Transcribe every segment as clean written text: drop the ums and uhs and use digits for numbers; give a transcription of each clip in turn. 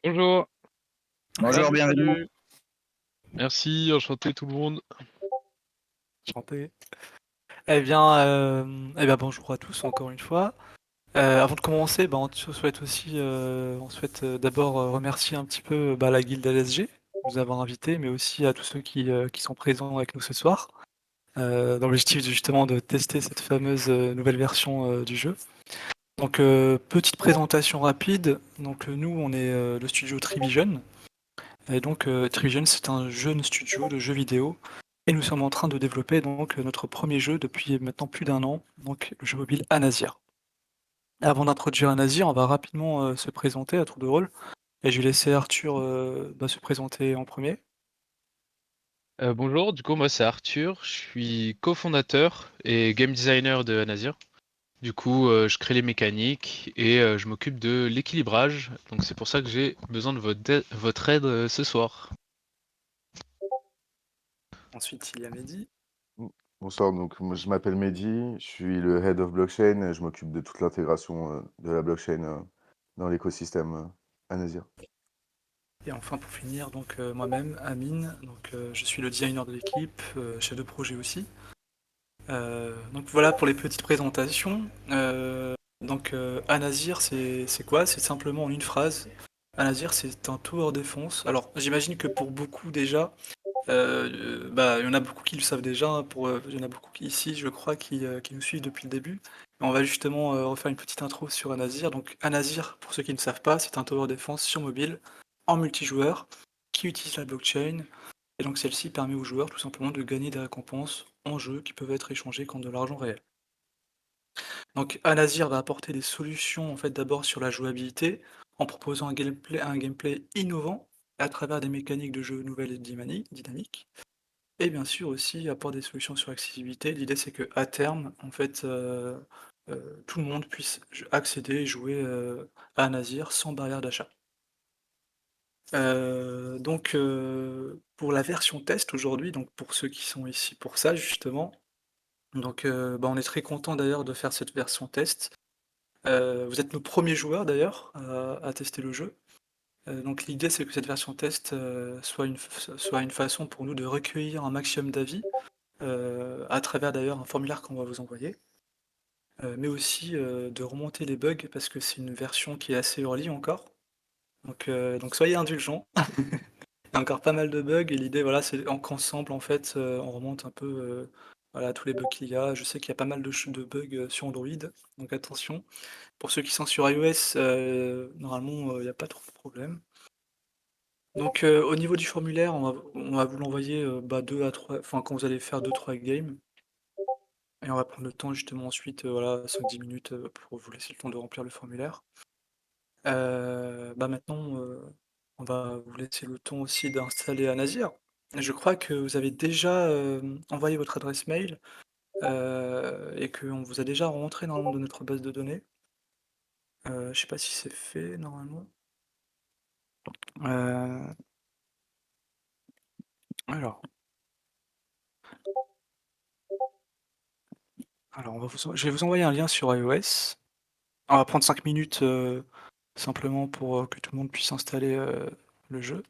Bonjour. Bonjour, Salut, bienvenue. salut. Merci, enchanté tout le monde. Chanter. Eh bien, bonjour à tous encore une fois. Avant de commencer, on souhaite d'abord remercier un petit peu la guilde LSG de nous avoir invités, mais aussi à tous ceux qui sont présents avec nous ce soir, dans l'objectif justement de tester cette fameuse nouvelle version du jeu. Donc, petite présentation rapide. Donc, nous, on est le studio Trivision. Et donc, Trivision, c'est un jeune studio de jeux vidéo. Et nous sommes en train de développer donc notre premier jeu depuis maintenant plus d'un an, donc le jeu mobile Anazir. Avant d'introduire Anazir, on va rapidement se présenter à tour de rôle. Et je vais laisser Arthur se présenter en premier. Bonjour, du coup moi c'est Arthur, je suis cofondateur et game designer de Anazir. Du coup je crée les mécaniques et je m'occupe de l'équilibrage, donc c'est pour ça que j'ai besoin de votre aide ce soir. Ensuite, il y a Mehdi. Bonsoir, donc moi, je m'appelle Mehdi, je suis le Head of Blockchain et je m'occupe de toute l'intégration de la blockchain dans l'écosystème Anasir. Et enfin, pour finir, donc moi-même, Amine. Donc, je suis le designer de l'équipe, chef de projet aussi. Donc voilà pour les petites présentations. Anazir, c'est quoi? C'est simplement en une phrase. Anazir, c'est un tower defense. Alors, j'imagine que pour beaucoup déjà, il y en a beaucoup qui le savent déjà. Il y en a beaucoup ici, je crois, qui nous suivent depuis le début. On va justement refaire une petite intro sur Anazir. Donc, Anazir, pour ceux qui ne savent pas, c'est un tower defense sur mobile, en multijoueur, qui utilise la blockchain. Et donc, celle-ci permet aux joueurs tout simplement de gagner des récompenses en jeu qui peuvent être échangées contre de l'argent réel. Donc Anazir va apporter des solutions en fait d'abord sur la jouabilité en proposant un gameplay innovant à travers des mécaniques de jeu nouvelles et dynamiques. Et bien sûr aussi apporte des solutions sur l'accessibilité. L'idée c'est que à terme, en fait, tout le monde puisse accéder et jouer à Anazir sans barrière d'achat. Pour la version test aujourd'hui, donc pour ceux qui sont ici pour ça justement, on est très content d'ailleurs de faire cette version test. Vous êtes nos premiers joueurs d'ailleurs à tester le jeu. Donc l'idée c'est que cette version test, soit une façon pour nous de recueillir un maximum d'avis, à travers d'ailleurs un formulaire qu'on va vous envoyer. Mais aussi, de remonter les bugs parce que c'est une version qui est assez early encore. Donc soyez indulgents. Il y a encore pas mal de bugs et l'idée voilà, c'est qu'ensemble en fait, on remonte un peu, voilà tous les bugs qu'il y a. Je sais qu'il y a pas mal de bugs, sur Android, donc attention. Pour ceux qui sont sur iOS, normalement, il y a pas trop de problème. Donc, au niveau du formulaire, on va vous l'envoyer, 2 à 3 enfin quand vous allez faire 2-3 games et on va prendre le temps justement ensuite, voilà 5-10 minutes, pour vous laisser le temps de remplir le formulaire. Maintenant, on va vous laisser le temps aussi d'installer Anazir. Je crois que vous avez déjà, envoyé votre adresse mail, et qu'on vous a déjà rentré normalement dans notre base de données. Je sais pas si c'est fait normalement. Heu, alors alors je vais vous envoyer un lien sur iOS. On va prendre 5 minutes, simplement pour, que tout le monde puisse installer, le jeu.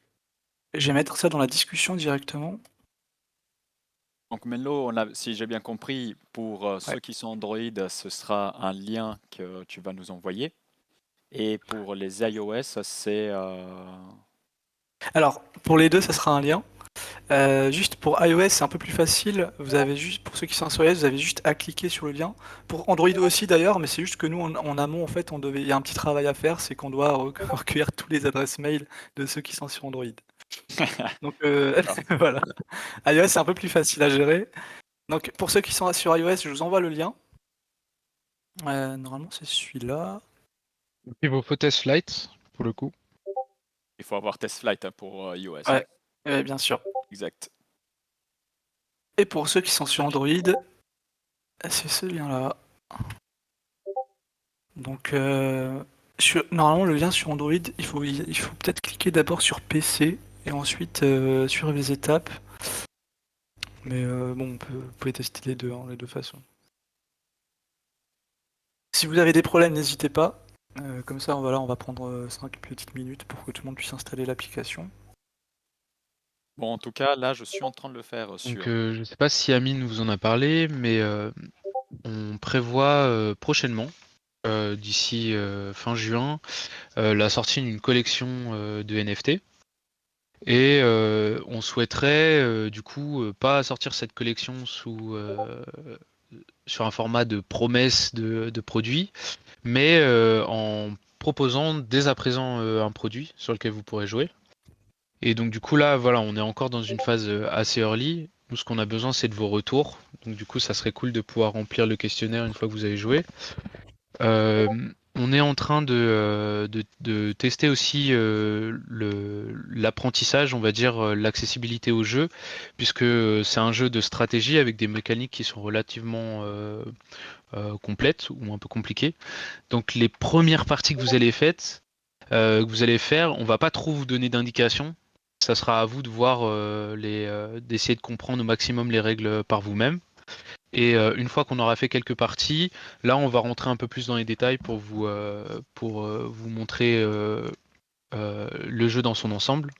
Je vais mettre ça dans la discussion directement. Donc Menlo, si j'ai bien compris, pour Ouais. ceux qui sont Android, ce sera un lien que tu vas nous envoyer. Et pour les iOS, c'est... Alors, pour les 2, ça sera un lien. Juste pour iOS, c'est un peu plus facile. Vous avez juste, pour ceux qui sont sur iOS, vous avez juste à cliquer sur le lien. Pour Android aussi d'ailleurs, mais c'est juste que nous, en amont, en fait, il y a un petit travail à faire, c'est qu'on doit recueillir tous les adresses mail de ceux qui sont sur Android. Donc D'accord. voilà. iOS, c'est un peu plus facile à gérer. Donc pour ceux qui sont sur iOS, je vous envoie le lien. Normalement, c'est celui-là. Il vous faut test flight pour le coup. Il faut avoir TestFlight pour iOS. Ouais, ouais, bien sûr. Exact. Et pour ceux qui sont sur Android, c'est ce lien-là. Donc, normalement, le lien sur Android, il faut peut-être cliquer d'abord sur PC et ensuite suivre les étapes. Mais bon, vous pouvez tester les deux, hein, les deux façons. Si vous avez des problèmes, n'hésitez pas. Comme ça, voilà, on va prendre 5 petites minutes pour que tout le monde puisse installer l'application. Bon, en tout cas, là, je suis en train de le faire Donc sur. je sais pas si Amine vous en a parlé, mais on prévoit prochainement, d'ici fin juin, la sortie d'une collection de NFT. Et on souhaiterait du coup pas sortir cette collection sur un format de promesse de produits, mais en proposant dès à présent un produit sur lequel vous pourrez jouer. Et donc du coup là, voilà, on est encore dans une phase assez early. Nous, ce qu'on a besoin, c'est de vos retours. Donc du coup, ça serait cool de pouvoir remplir le questionnaire une fois que vous avez joué. Euh, on est en train de tester aussi l'apprentissage, on va dire l'accessibilité au jeu, puisque c'est un jeu de stratégie avec des mécaniques qui sont relativement complètes ou un peu compliquées. Donc les premières parties que que vous allez faire, on va pas trop vous donner d'indications. Ça sera à vous de voir d'essayer de comprendre au maximum les règles par vous-même. Et une fois qu'on aura fait quelques parties, là on va rentrer un peu plus dans les détails pour vous montrer le jeu dans son ensemble.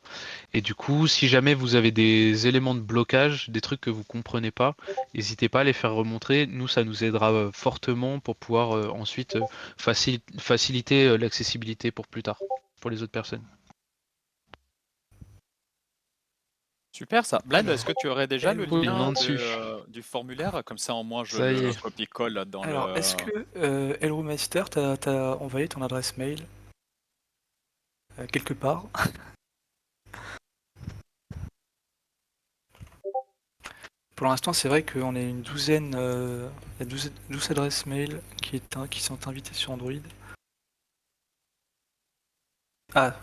Et du coup, si jamais vous avez des éléments de blocage, des trucs que vous comprenez pas, n'hésitez pas à les faire remontrer. Nous, ça nous aidera fortement pour pouvoir ensuite faciliter l'accessibilité pour plus tard, pour les autres personnes. Super ça. Blind, est-ce que tu aurais déjà le Oui, on lien est dessus. du formulaire? Comme ça, au moins, je Ça y le est. copie-colle dans Alors, le. est-ce que Hellomaster, t'as envoyé ton adresse mail quelque part? Pour l'instant, c'est vrai qu'on est une douzaine, il y a 12 adresses mail qui sont invitées sur Android. Ah,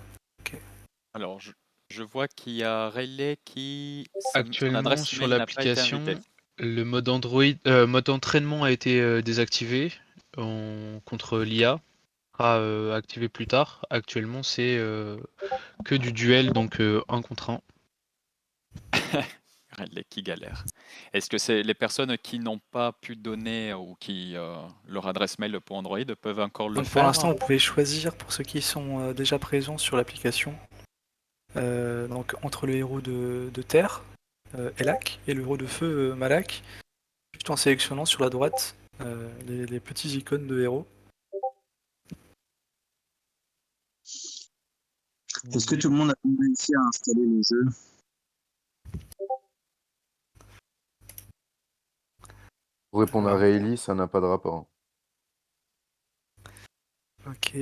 Alors, je vois qu'il y a Rayleigh qui. Son Actuellement adresse sur mail n'a pas été invitée. l'application, le mode Android, mode entraînement a été désactivé contre l'IA, sera activé plus tard. Actuellement, c'est que du duel, donc un contre un. Rayleigh qui galère. Est-ce que c'est les personnes qui n'ont pas pu donner ou qui leur adresse mail pour Android peuvent encore le donc pour faire? l'instant, vous pouvez choisir pour ceux qui sont déjà présents sur l'application. Donc entre le héros de terre, Elak, et le héros de feu, Malak, juste en sélectionnant sur la droite les petits icônes de héros. Est-ce que tout le monde a réussi à installer le jeu? Pour répondre à Alors, Rayleigh, ça n'a pas de rapport. ok.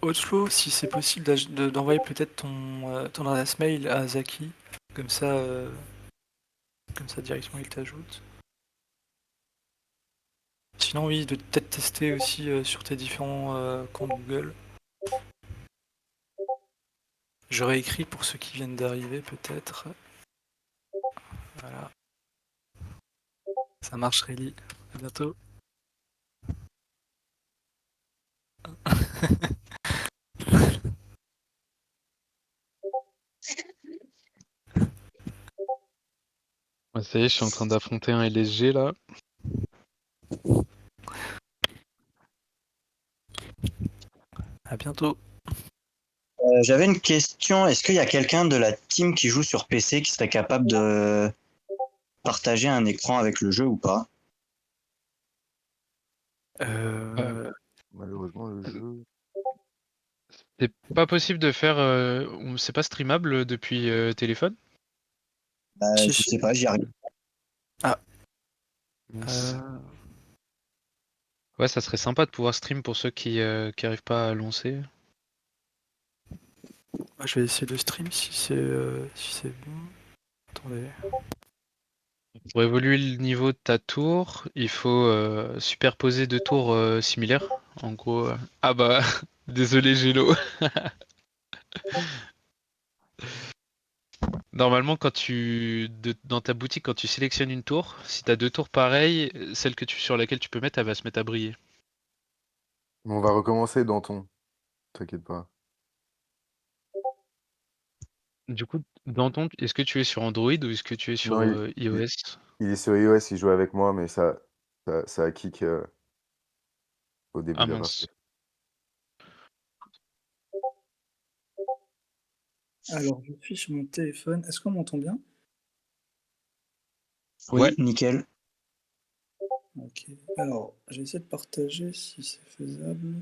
Outflow, si c'est possible d'envoyer peut-être ton adresse mail à Zaki, comme ça, directement il t'ajoute. Sinon, oui, de peut-être tester aussi sur tes différents comptes Google. J'aurais écrit pour ceux qui viennent d'arriver, peut-être. Voilà. Ça marche, Réli. À bientôt. Ouais, ça y est, je suis en train d'affronter un LSG là. À bientôt. J'avais une question. Est-ce qu'il y a quelqu'un de la team qui joue sur PC qui serait capable de partager un écran avec le jeu ou pas? Malheureusement, le jeu. C'est pas possible de faire. C'est pas streamable depuis téléphone? Si, Je si. sais pas, j'y arrive. Mince. Euh, Ouais, ça serait sympa de pouvoir stream pour ceux qui arrivent pas à lancer. je vais essayer de stream si c'est bon. Attendez. Pour évoluer le niveau de ta tour, il faut superposer deux tours similaires. En gros. Ah bah, désolé Gélo. Normalement, dans ta boutique, quand tu sélectionnes une tour, si tu as deux tours pareilles, celle sur laquelle tu peux mettre, elle va se mettre à briller. Mais on va recommencer, Danton. T'inquiète pas. Du coup, est-ce que tu es sur Android ou est-ce que tu es sur Non, iOS? il est sur iOS, il joue avec moi, mais ça a kick au début Ah de la mince. partie. Alors, je suis sur mon téléphone. Est-ce qu'on m'entend bien? Oui, Ouais. nickel. Ok. Alors, j'ai essayé de partager si c'est faisable.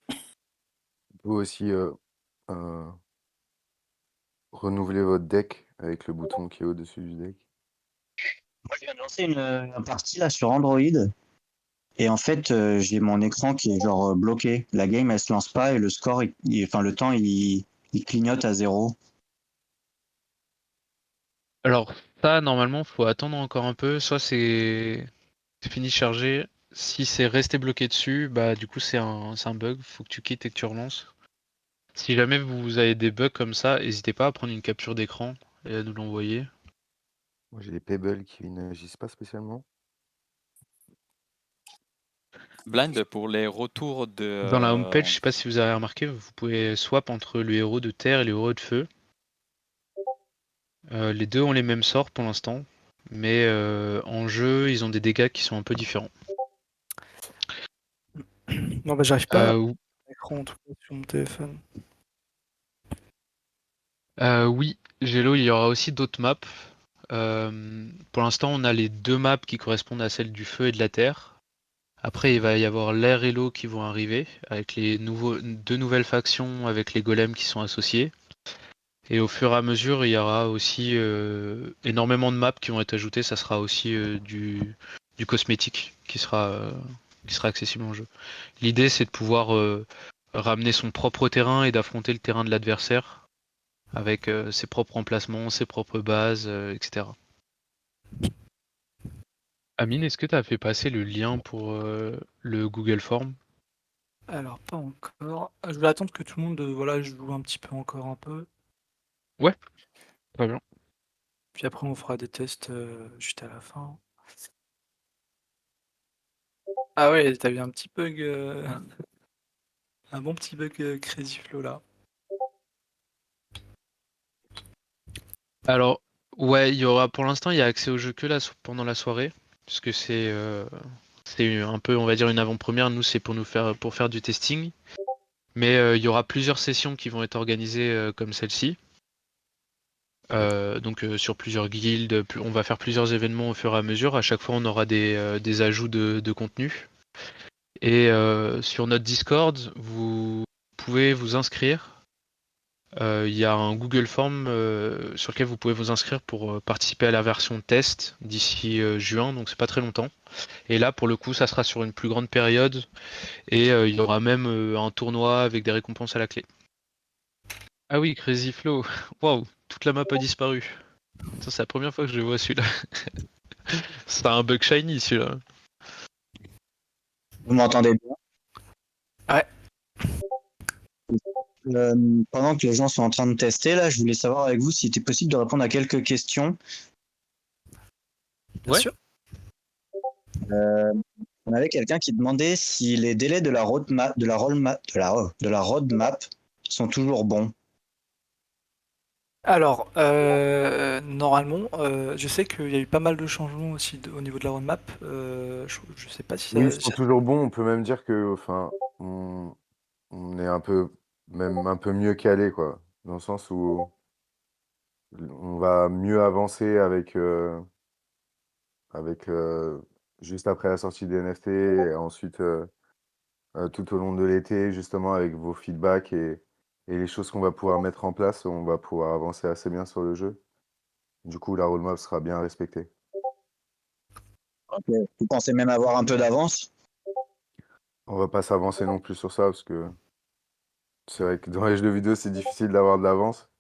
Vous pouvez aussi renouveler votre deck avec le bouton qui est au-dessus du deck. Moi, je viens de lancer une partie là sur Android. Et en fait, j'ai mon écran qui est genre bloqué. La game, elle se lance pas et le score, enfin le temps, il clignote à 0. Alors, ça, normalement, faut attendre encore un peu. Soit c'est fini de charger. Si c'est resté bloqué dessus, bah du coup c'est un bug. Faut que tu quittes et que tu relances. Si jamais vous avez des bugs comme ça, n'hésitez pas à prendre une capture d'écran et à nous l'envoyer. Moi, j'ai des Pebbles qui n'agissent pas spécialement. Blind, pour les retours de... Dans la homepage, je sais pas si vous avez remarqué, vous pouvez swap entre le héros de terre et le héros de feu. Les deux ont les mêmes sorts pour l'instant, mais en jeu, ils ont des dégâts qui sont un peu différents. Non, bah, j'arrive pas à Euh, l'écran en tout cas sur mon téléphone. oui, Gélo, il y aura aussi d'autres maps. Pour l'instant, on a les deux maps qui correspondent à celles du feu et de la terre. Après, il va y avoir l'air et l'eau qui vont arriver, avec deux nouvelles factions avec les golems qui sont associés. Et au fur et à mesure, il y aura aussi énormément de maps qui vont être ajoutées. Ça sera aussi du cosmétique qui sera accessible en jeu. L'idée, c'est de pouvoir ramener son propre terrain et d'affronter le terrain de l'adversaire avec ses propres emplacements, ses propres bases, etc. Amine, est-ce que tu as fait passer le lien pour le Google Form? Alors, pas encore. Je vais attendre que tout le monde voilà, joue un petit peu encore un peu. Ouais, très bien. Puis après, on fera des tests juste à la fin. Ah ouais, t'as eu un petit bug, un bon petit bug Crazy Flow là. Alors, ouais, il y aura pour l'instant, il y a accès au jeu que pendant la soirée, puisque c'est un peu, on va dire, une avant-première. Nous, c'est pour faire du testing. Mais il y aura plusieurs sessions qui vont être organisées comme celle-ci. Donc sur plusieurs guildes, on va faire plusieurs événements au fur et à mesure. À chaque fois, on aura des ajouts de contenu. Et sur notre Discord, vous pouvez vous inscrire. Il y a un Google Form sur lequel vous pouvez vous inscrire pour participer à la version test d'ici juin, donc c'est pas très longtemps. Et là, pour le coup, ça sera sur une plus grande période et il y aura même un tournoi avec des récompenses à la clé. Ah oui, Crazy Flow. Waouh, toute la map a disparu. Ça, c'est la première fois que je vois celui-là. C'est un bug shiny celui-là. Vous m'entendez bien? Ouais. Pendant que les gens sont en train de tester, là, je voulais savoir avec vous s'il était possible de répondre à quelques questions. Bien Ouais. sûr. On avait quelqu'un qui demandait si les délais de la roadmap, de la roadmap sont toujours bons. Alors, normalement, je sais qu'il y a eu pas mal de changements aussi au niveau de la roadmap. Je sais pas si Oui, ils ça. sont toujours bons. On peut même dire que, enfin, on est même un peu mieux calé, quoi. Dans le sens où on va mieux avancer avec juste après la sortie des NFT et ensuite tout au long de l'été, justement, avec vos feedbacks et les choses qu'on va pouvoir mettre en place, on va pouvoir avancer assez bien sur le jeu. Du coup, la roadmap sera bien respectée. Vous pensez même avoir un peu d'avance? On va pas s'avancer non plus sur ça parce que c'est vrai que dans les jeux vidéo, c'est difficile d'avoir de l'avance.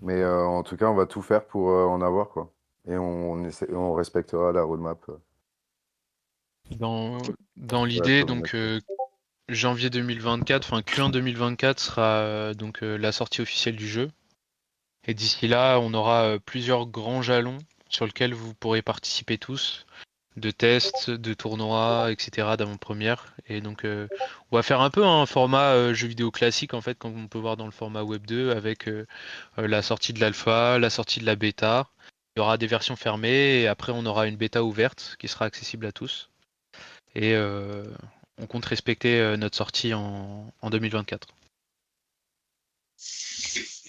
Mais en tout cas, on va tout faire pour en avoir, quoi. Et on respectera la roadmap. Dans, dans Ouais, l'idée, comme on a donc fait. janvier 2024, enfin Q1 2024 sera donc la sortie officielle du jeu. Et d'ici là, on aura plusieurs grands jalons sur lesquels vous pourrez participer tous, de tests, de tournois, etc., d'avant-première. Et donc, on va faire un peu un format jeu vidéo classique, en fait, comme on peut voir dans le format Web 2, avec la sortie de l'alpha, la sortie de la bêta. Il y aura des versions fermées, et après, on aura une bêta ouverte qui sera accessible à tous. Et on compte respecter notre sortie en 2024.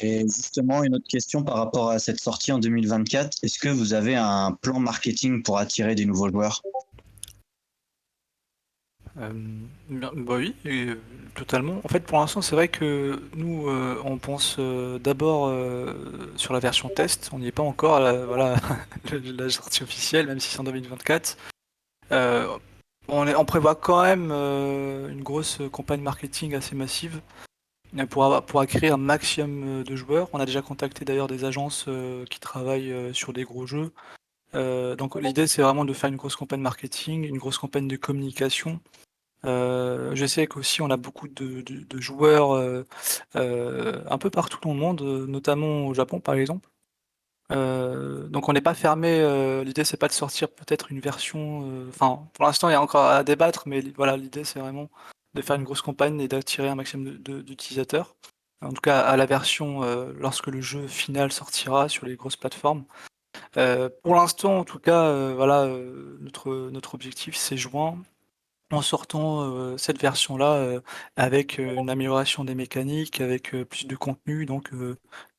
Et justement, une autre question par rapport à cette sortie en 2024. Est-ce que vous avez un plan marketing pour attirer des nouveaux joueurs? Bah oui, totalement. En fait, pour l'instant, c'est vrai que nous, on pense d'abord sur la version test. On n'y est pas encore à voilà, la sortie officielle, même si c'est en 2024. Euh, on prévoit quand même une grosse campagne marketing assez massive pour acquérir un maximum de joueurs. On a déjà contacté d'ailleurs des agences qui travaillent sur des gros jeux. Donc l'idée, c'est vraiment de faire une grosse campagne marketing, une grosse campagne de communication. Je sais qu'aussi on a beaucoup de joueurs un peu partout dans le monde, notamment au Japon par exemple. Donc on n'est pas fermé. L'idée c'est pas de sortir peut-être une version. Enfin, pour l'instant il y a encore à débattre, mais voilà, l'idée c'est vraiment de faire une grosse campagne et d'attirer un maximum d'utilisateurs. En tout cas à la version lorsque le jeu final sortira sur les grosses plateformes. Pour l'instant, en tout cas, voilà, notre objectif c'est juin en sortant cette version-là avec une amélioration des mécaniques, avec plus de contenu, donc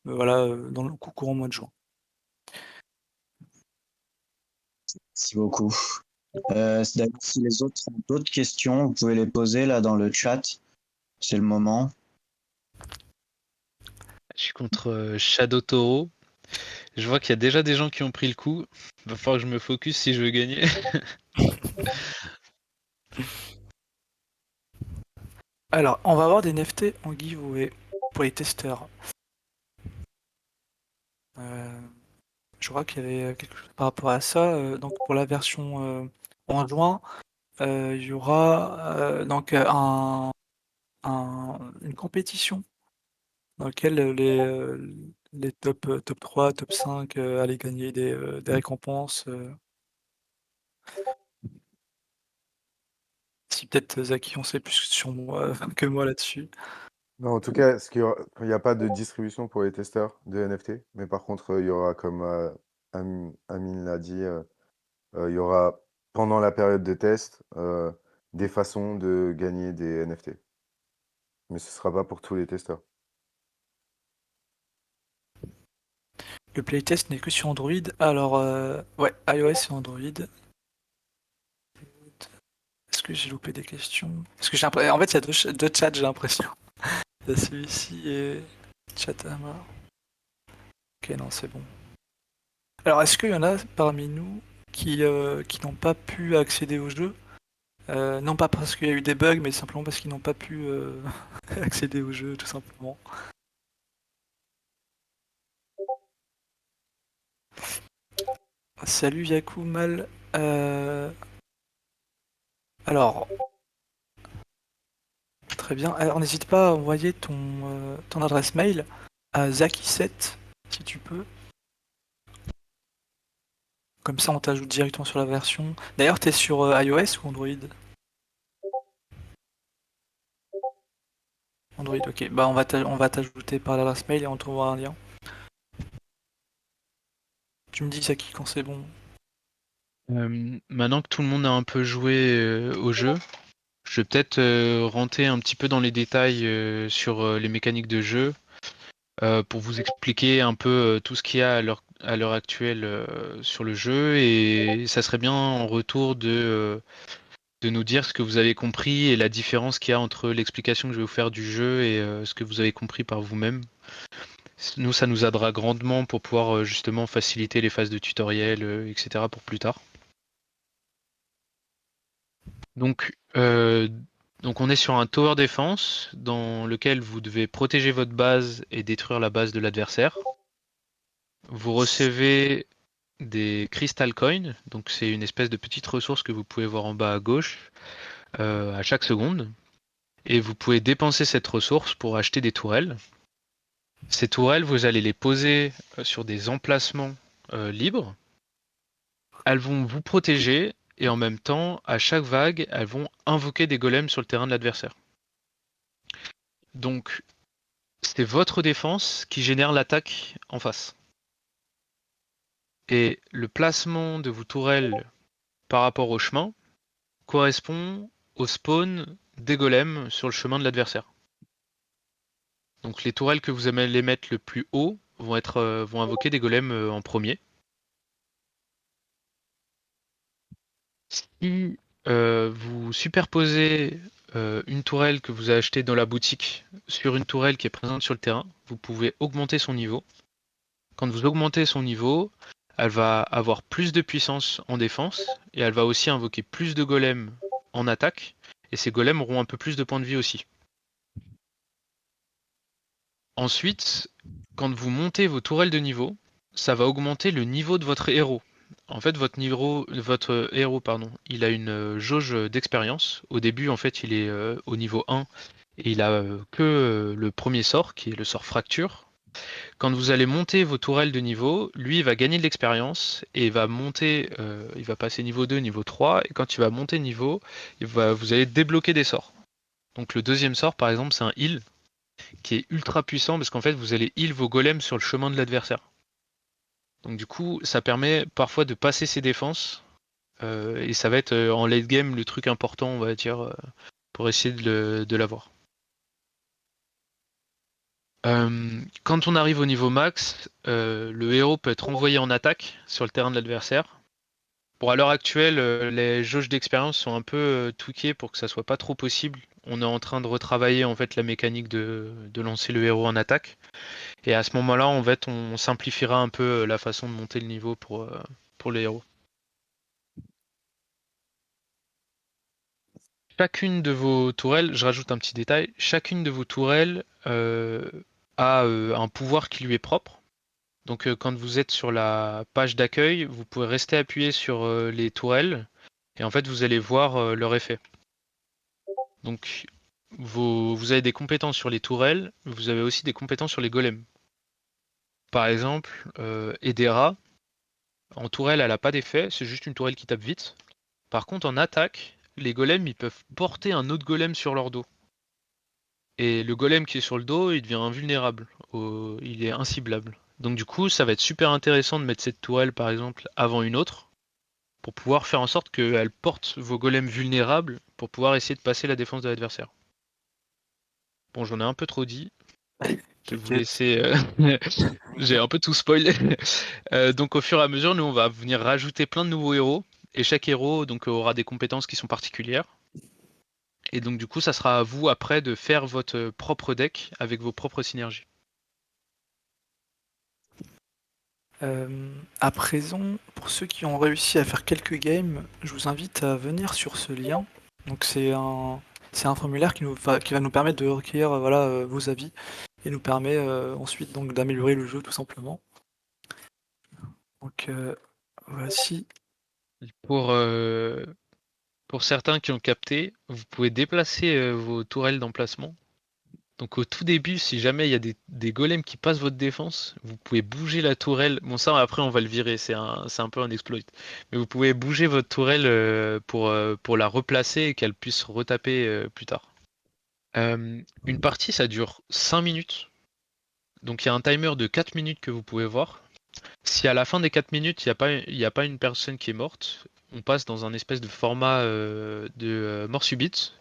voilà, dans le courant mois de juin. Merci beaucoup. D'ailleurs, si les autres ont d'autres questions, vous pouvez les poser là dans le chat. C'est le moment. Je suis contre Shadow Toro. Je vois qu'il y a déjà des gens qui ont pris le coup. Va falloir que je me focus si je veux gagner. Alors, on va avoir des NFT en giveaway pour les testeurs. Je crois qu'il y avait quelque chose par rapport à ça. Donc, pour la version en juin, il y aura donc une compétition dans laquelle les top 3, top 5 allaient gagner des récompenses. Si peut-être Zaki en sait plus sur moi que moi là-dessus. Non, en tout cas, il n'y a pas de distribution pour les testeurs de NFT, mais par contre, il y aura, comme Amine l'a dit, il y aura pendant la période de test des façons de gagner des NFT. Mais ce ne sera pas pour tous les testeurs. Le playtest n'est que sur Android. Alors, ouais, iOS et Android. Est-ce que j'ai loupé des questions? Parce que en fait, il y a deux chats, j'ai l'impression. Il y a celui-ci et Chatama. Ok, non, c'est bon. Alors, est-ce qu'il y en a parmi nous qui n'ont pas pu accéder au jeu? Non pas parce qu'il y a eu des bugs, mais simplement parce qu'ils n'ont pas pu accéder au jeu, tout simplement. Salut Yakumal. Alors, très bien. Alors, n'hésite pas à envoyer ton adresse mail à Zaki7, si tu peux. Comme ça, on t'ajoute directement sur la version. D'ailleurs, t'es sur iOS ou Android? Android, ok. Bah, on va t'ajouter par l'adresse mail et on t'envoie un lien. Tu me dis, Zaki, quand c'est bon. Maintenant que tout le monde a un peu joué au jeu, je vais peut-être rentrer un petit peu dans les détails sur les mécaniques de jeu pour vous expliquer un peu tout ce qu'il y a à l'heure actuelle sur le jeu et ça serait bien en retour de nous dire ce que vous avez compris et la différence qu'il y a entre l'explication que je vais vous faire du jeu et ce que vous avez compris par vous-même. Nous, ça nous aidera grandement pour pouvoir justement faciliter les phases de tutoriel, etc. pour plus tard. Donc, on est sur un tower defense dans lequel vous devez protéger votre base et détruire la base de l'adversaire. Vous recevez des crystal coins, donc c'est une espèce de petite ressource que vous pouvez voir en bas à gauche à chaque seconde. Et vous pouvez dépenser cette ressource pour acheter des tourelles. Ces tourelles, vous allez les poser sur des emplacements libres. Elles vont vous protéger et en même temps, à chaque vague, elles vont invoquer des golems sur le terrain de l'adversaire. Donc, c'est votre défense qui génère l'attaque en face. Et le placement de vos tourelles par rapport au chemin correspond au spawn des golems sur le chemin de l'adversaire. Donc les tourelles que vous allez mettre le plus haut vont invoquer des golems en premier. Si vous superposez une tourelle que vous avez achetée dans la boutique sur une tourelle qui est présente sur le terrain, vous pouvez augmenter son niveau. Quand vous augmentez son niveau, elle va avoir plus de puissance en défense et elle va aussi invoquer plus de golems en attaque. Et ces golems auront un peu plus de points de vie aussi. Ensuite, quand vous montez vos tourelles de niveau, ça va augmenter le niveau de votre héros. En fait, votre héros, il a une jauge d'expérience. Au début, en fait, il est au niveau 1 et il a que le premier sort, qui est le sort fracture. Quand vous allez monter vos tourelles de niveau, lui, il va gagner de l'expérience et il va monter, il va passer niveau 2, niveau 3. Et quand il va monter niveau, vous allez débloquer des sorts. Donc le deuxième sort, par exemple, c'est un heal qui est ultra puissant parce qu'en fait, vous allez heal vos golems sur le chemin de l'adversaire. Donc du coup, ça permet parfois de passer ses défenses et ça va être en late game le truc important, on va dire, pour essayer de l'avoir. Quand on arrive au niveau max, le héros peut être envoyé en attaque sur le terrain de l'adversaire. Pour à l'heure actuelle, les jauges d'expérience sont un peu tweakées pour que ça soit pas trop possible. On est en train de retravailler en fait la mécanique de lancer le héros en attaque. Et à ce moment-là, en fait, on simplifiera un peu la façon de monter le niveau pour les héros. Chacune de vos tourelles, je rajoute un petit détail, chacune de vos tourelles a un pouvoir qui lui est propre. Donc quand vous êtes sur la page d'accueil, vous pouvez rester appuyé sur les tourelles et en fait vous allez voir leur effet. Donc vous avez des compétences sur les tourelles, vous avez aussi des compétences sur les golems. Par exemple, Edera, en tourelle elle n'a pas d'effet, c'est juste une tourelle qui tape vite. Par contre en attaque, les golems ils peuvent porter un autre golem sur leur dos. Et le golem qui est sur le dos, il devient invulnérable, il est inciblable. Donc du coup, ça va être super intéressant de mettre cette tourelle par exemple avant une autre, pour pouvoir faire en sorte qu'elle porte vos golems vulnérables, pour pouvoir essayer de passer la défense de l'adversaire. Bon, j'en ai un peu trop dit, je vais vous laisser... J'ai un peu tout spoilé. Donc au fur et à mesure, nous on va venir rajouter plein de nouveaux héros, et chaque héros donc aura des compétences qui sont particulières. Et donc du coup, ça sera à vous après de faire votre propre deck avec vos propres synergies. À présent, pour ceux qui ont réussi à faire quelques games, je vous invite à venir sur ce lien. Donc c'est un formulaire qui va nous permettre de recueillir vos avis et nous permet ensuite donc d'améliorer le jeu tout simplement. Donc voici. Pour certains qui ont capté, vous pouvez déplacer vos tourelles d'emplacement. Donc au tout début, si jamais il y a des golems qui passent votre défense, vous pouvez bouger la tourelle. Bon ça après on va le virer, c'est un peu un exploit. Mais vous pouvez bouger votre tourelle pour la replacer et qu'elle puisse retaper plus tard. Une partie ça dure 5 minutes. Donc il y a un timer de 4 minutes que vous pouvez voir. Si à la fin des 4 minutes, il n'y a pas une personne qui est morte, on passe dans un espèce de format de mort subite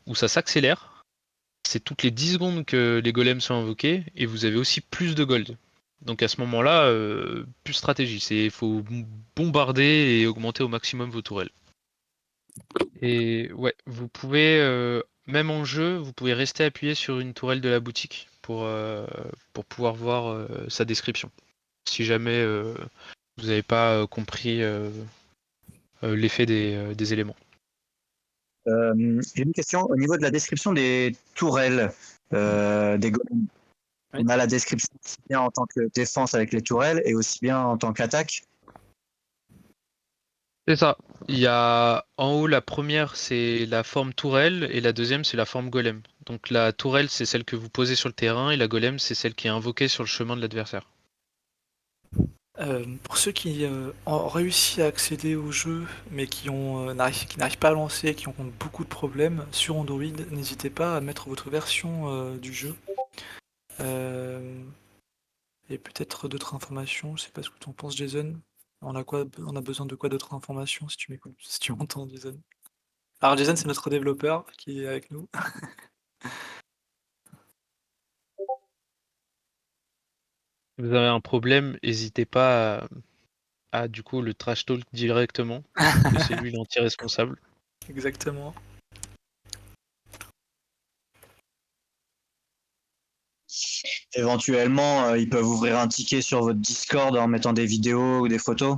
où ça s'accélère. C'est toutes les 10 secondes que les golems sont invoqués et vous avez aussi plus de gold. Donc à ce moment-là, plus stratégie. Il faut bombarder et augmenter au maximum vos tourelles. Et ouais, vous pouvez, même en jeu, vous pouvez rester appuyé sur une tourelle de la boutique pour pouvoir voir sa description. Si jamais vous n'avez pas compris l'effet des éléments. J'ai une question au niveau de la description des tourelles des golems. Oui. On a la description aussi bien en tant que défense avec les tourelles et aussi bien en tant qu'attaque. C'est ça. Il y a en haut la première c'est la forme tourelle et la deuxième c'est la forme golem. Donc la tourelle c'est celle que vous posez sur le terrain et la golem c'est celle qui est invoquée sur le chemin de l'adversaire. Pour ceux qui ont réussi à accéder au jeu mais qui n'arrivent pas à lancer, qui ont beaucoup de problèmes sur Android, n'hésitez pas à mettre votre version du jeu. Et peut-être d'autres informations, je sais pas ce que tu en penses Jason. On a besoin de quoi d'autres informations si tu m'écoutes, si tu m'entends Jason. Alors Jason c'est notre développeur qui est avec nous. vous avez un problème, n'hésitez pas à, du coup le trash talk directement, que c'est lui l'anti-responsable. Exactement. Éventuellement, ils peuvent ouvrir un ticket sur votre Discord en mettant des vidéos ou des photos.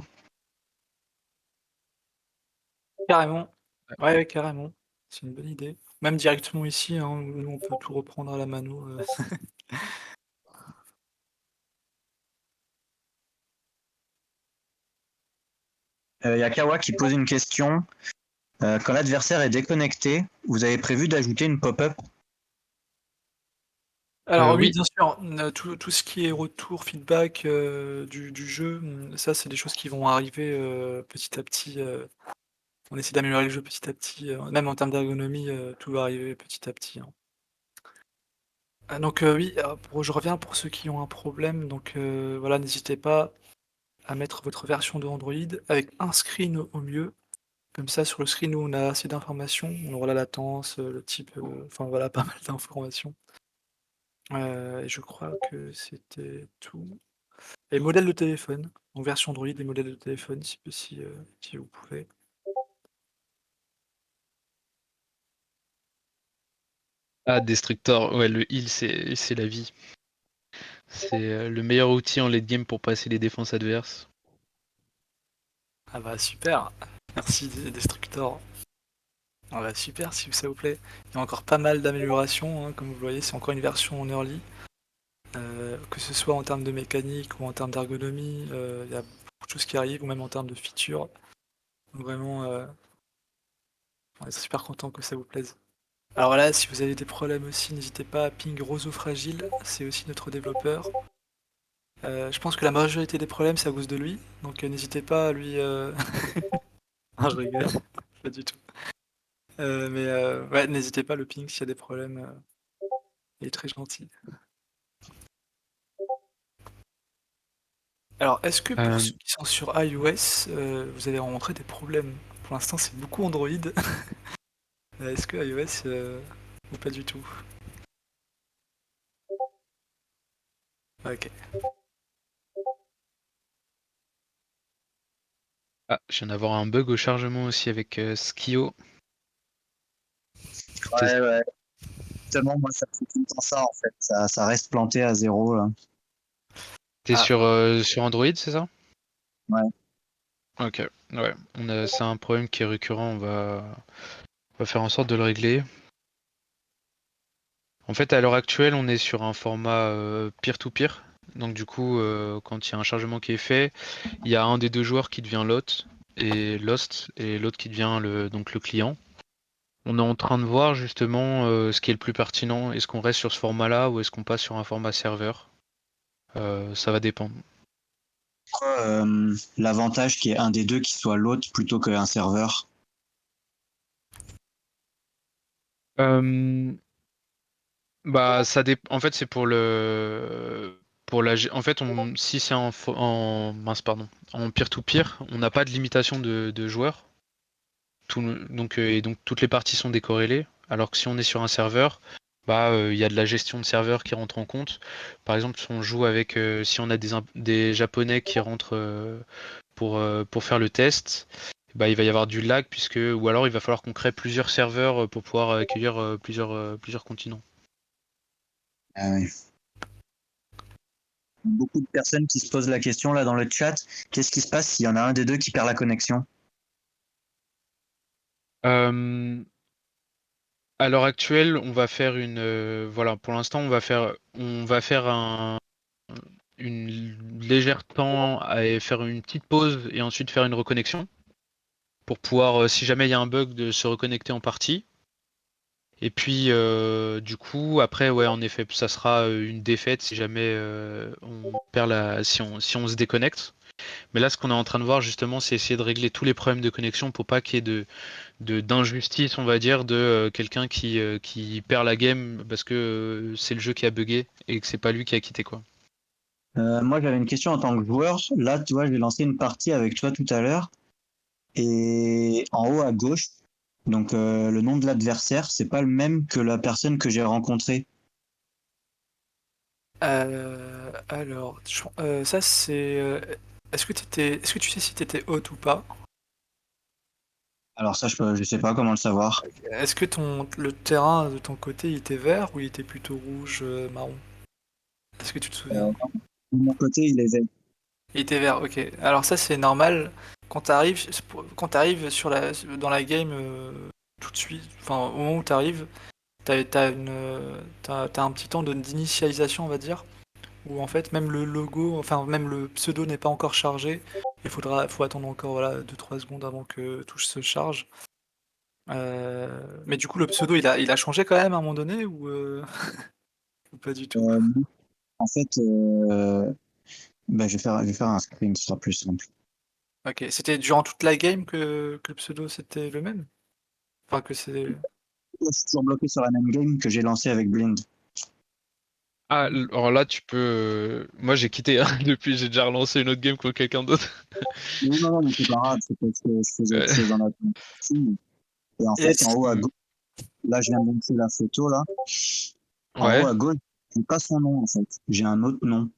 Carrément. Ouais, carrément. C'est une bonne idée. Même directement ici, hein, nous on peut tout reprendre à la mano. Y a Kawa qui pose une question. Quand l'adversaire est déconnecté, vous avez prévu d'ajouter une pop-up? Alors oui, Oui, bien sûr, tout ce qui est retour, feedback, du jeu, ça c'est des choses qui vont arriver, petit à petit, on essaie d'améliorer le jeu petit à petit, même en termes d'ergonomie, tout va arriver petit à petit, hein. Donc oui, je reviens pour ceux qui ont un problème, donc voilà, n'hésitez pas à mettre votre version de Android avec un screen au mieux. Comme ça, sur le screen où on a assez d'informations, on aura la latence, le type, enfin voilà, pas mal d'informations. Et je crois que c'était tout. Et modèle de téléphone, en version Android et modèle de téléphone si vous pouvez. Destructor, ouais, le heal, c'est la vie. C'est le meilleur outil en late game pour passer les défenses adverses. Ah bah super, merci Destructor. Ah bah super si ça vous plaît. Il y a encore pas mal d'améliorations, hein, comme vous le voyez, c'est encore une version en early. Que ce soit en termes de mécanique ou en termes d'ergonomie, il y a beaucoup de choses qui arrivent, ou même en termes de features. Donc vraiment, on est super content que ça vous plaise. Alors là, si vous avez des problèmes aussi, n'hésitez pas à ping Roseau Fragile, c'est aussi notre développeur. Je pense que la majorité des problèmes, c'est à cause de lui, donc n'hésitez pas à lui... Ah, je rigole, pas du tout. Ouais, n'hésitez pas à le ping s'il y a des problèmes, il est très gentil. Alors, est-ce que pour Euh, ceux qui sont sur iOS, vous avez rencontré des problèmes? Pour l'instant, c'est beaucoup Android. Est-ce que iOS, ou pas du tout? Ok. je viens d'avoir un bug au chargement aussi avec Skio. Ouais, ouais. Justement, moi, ça fait tout le temps ça, en fait. Ça reste planté à 0, là. T'es Ah, sur Android, c'est ça? Ouais. Ok, ouais. C'est un problème qui est récurrent, on va faire en sorte de le régler. En fait, à l'heure actuelle, on est sur un format peer-to-peer. Donc du coup, quand il y a un chargement qui est fait, il y a un des deux joueurs qui devient Lost et l'autre qui devient donc le client. On est en train de voir justement ce qui est le plus pertinent. Est-ce qu'on reste sur ce format-là ou est-ce qu'on passe sur un format serveur? Ça va dépendre. L'avantage qu'il y ait un des deux qui soit l'autre plutôt qu'un serveur. Euh, Bah, en fait, c'est en fait, si c'est mince, pardon, en peer-to-peer, on n'a pas de limitation de joueurs. Donc toutes les parties sont décorrélées. Alors que si on est sur un serveur, bah, il y a de la gestion de serveur qui rentre en compte. Par exemple, si on joue avec, si on a des Japonais qui rentrent pour faire le test, bah, il va y avoir du lag ou alors il va falloir qu'on crée plusieurs serveurs pour pouvoir accueillir plusieurs continents. Ah ouais. Beaucoup de personnes qui se posent la question là dans le chat, qu'est-ce qui se passe s'il y en a un des deux qui perd la connexion? Euh, à l'heure actuelle, on va faire voilà, pour l'instant, on va faire une légère temps et faire une petite pause et ensuite faire une reconnexion pour pouvoir, si jamais il y a un bug, de se reconnecter en partie. Et puis, du coup, après, ouais, en effet, ça sera une défaite si jamais on perd si on se déconnecte. Mais là, ce qu'on est en train de voir justement, c'est essayer de régler tous les problèmes de connexion pour pas qu'il y ait d'injustice, on va dire, de quelqu'un qui perd la game parce que c'est le jeu qui a bugué et que c'est pas lui qui a quitté quoi. Moi j'avais une question en tant que joueur. Là, tu vois, j'ai lancé une partie avec toi tout à l'heure. Et en haut à gauche, donc le nom de l'adversaire, c'est pas le même que la personne que j'ai rencontrée. Alors, ça c'est. Est-ce que tu sais si t'étais hot ou pas? Alors ça, je sais pas comment le savoir. Est-ce que le terrain de ton côté il était vert ou il était plutôt rouge, marron? Est-ce que tu te souviens? Euh, de mon côté, il est vert. Il était vert, ok. Alors ça c'est normal. Quand t'arrives dans la game tout de suite, enfin au moment où t'arrives, t'as un petit temps d'initialisation, on va dire, où en fait même le logo, enfin même le pseudo n'est pas encore chargé. Faut attendre encore voilà 2-3 secondes avant que tout se charge. Mais du coup le pseudo il a changé quand même à un moment donné ou pas du tout? Non. En fait, bah, je vais faire un screen, ce sera plus simple. Ok, c'était durant toute la game que le pseudo c'était le même? Enfin que c'est. Là, je suis toujours bloqué sur la même game que j'ai lancée avec Blind. Ah, alors là, tu peux. Moi, j'ai quitté, hein, depuis, j'ai déjà relancé une autre game contre quelqu'un d'autre. Non, non, non, mais c'est pas grave, c'est parce que je faisais autre chose en attendant. Et en Et fait, en est-ce haut à gauche, là, je viens de montrer la photo, là. En haut Ouais. à gauche, j'ai pas son nom, en fait. J'ai un autre nom.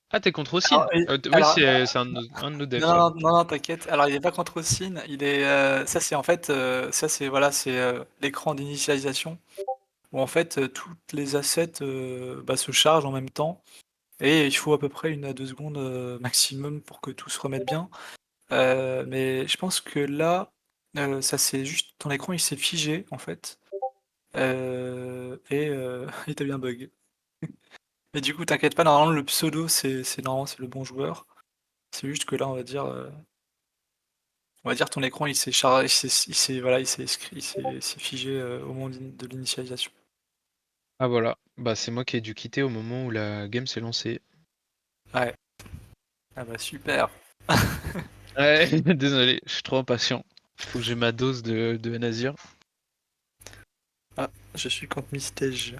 Ah, t'es contre alors, Ossine? Oui, alors, c'est un de nos devs, ça. non, t'inquiète. Alors, il est pas contre Sin. Ça, c'est en fait, ça, c'est voilà, c'est l'écran d'initialisation où en fait toutes les assets bah, se chargent en même temps et il faut à peu près 1 à 2 secondes maximum pour que tout se remette bien. Mais je pense que là, ça c'est juste ton écran, il s'est figé en fait et il t'a bien bug. Mais du coup, t'inquiète pas. Normalement, le pseudo, normalement c'est le bon joueur. C'est juste que là, on va dire ton écran il s'est chargé, voilà, il s'est figé au moment de l'initialisation. Ah, voilà. Bah, c'est moi qui ai dû quitter au moment où la game s'est lancée. Ouais. Ah bah super. Ouais, désolé, je suis trop impatient. Faut que j'ai ma dose de Nazir. Ah, je suis contre Mistage.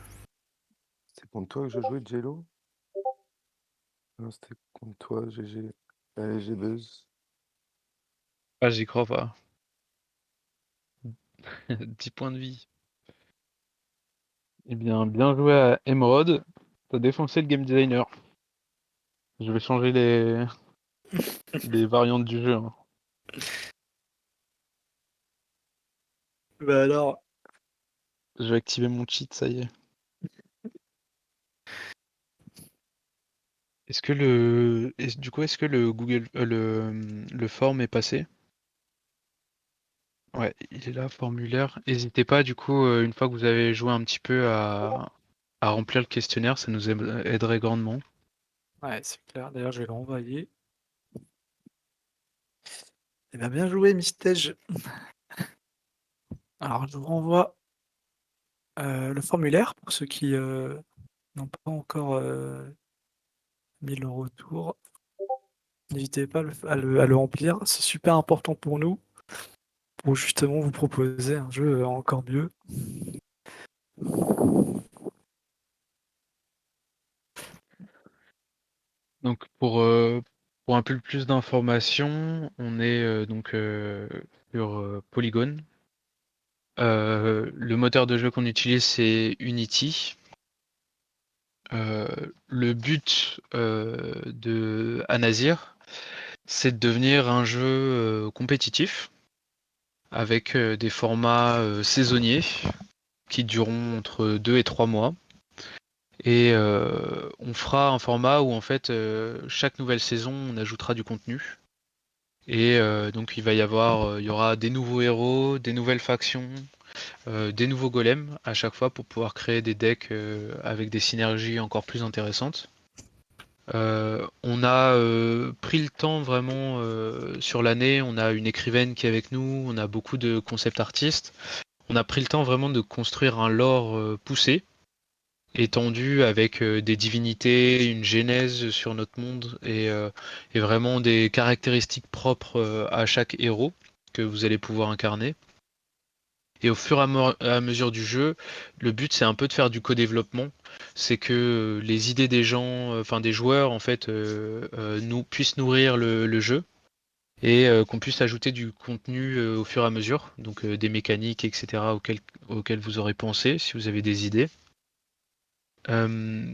C'est contre toi que je jouais, Jello? Non, c'était contre toi, GG. Allez, j'ai buzz. Ah, j'y crois pas. 10 points de vie. Eh bien, bien joué à Emerald. T'as défoncé le game designer. Je vais changer les variantes du jeu, hein. Bah alors, Je vais activer mon cheat, ça y est. Du coup, est-ce que le Google, le form est passé? Ouais, il est là, formulaire. N'hésitez pas, du coup, une fois que vous avez joué un petit peu à remplir le questionnaire, ça nous aiderait grandement. ouais, c'est clair. D'ailleurs, je vais le renvoyer. Eh bien joué, Mistage. Alors, je vous renvoie le formulaire pour ceux qui n'ont pas encore mis le retour. N'hésitez pas à le remplir. C'est super important pour nous, pour justement vous proposer un jeu encore mieux. Donc, pour un peu plus d'informations, on est sur Polygon. Le moteur de jeu qu'on utilise, c'est Unity. Le but de Anazir, c'est de devenir un jeu compétitif avec des formats saisonniers qui dureront entre 2 et 3 mois. Et on fera un format où en fait chaque nouvelle saison on ajoutera du contenu. Et donc il y aura des nouveaux héros, des nouvelles factions, des nouveaux golems à chaque fois pour pouvoir créer des decks avec des synergies encore plus intéressantes. On a pris le temps vraiment sur l'année, on a une écrivaine qui est avec nous, on a beaucoup de concept artistes. On a pris le temps vraiment de construire un lore poussé, étendu avec des divinités, une genèse sur notre monde et vraiment des caractéristiques propres à chaque héros que vous allez pouvoir incarner. Et au fur et à mesure du jeu, le but c'est un peu de faire du co-développement. C'est que les idées des gens, enfin des joueurs en fait, nous puissent nourrir le jeu et qu'on puisse ajouter du contenu au fur et à mesure, donc des mécaniques, etc. auxquelles vous aurez pensé si vous avez des idées. Euh,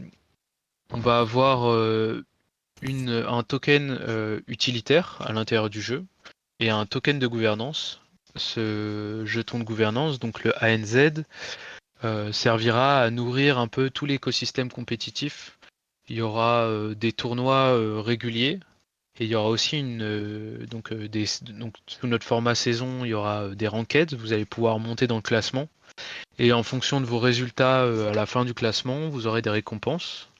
on va avoir un token utilitaire à l'intérieur du jeu et un token de gouvernance. Ce jeton de gouvernance, donc le ANZ, servira à nourrir un peu tout l'écosystème compétitif. Il y aura des tournois réguliers et il y aura aussi donc sous notre format saison, il y aura des rankeds. Vous allez pouvoir monter dans le classement et en fonction de vos résultats à la fin du classement, vous aurez des récompenses.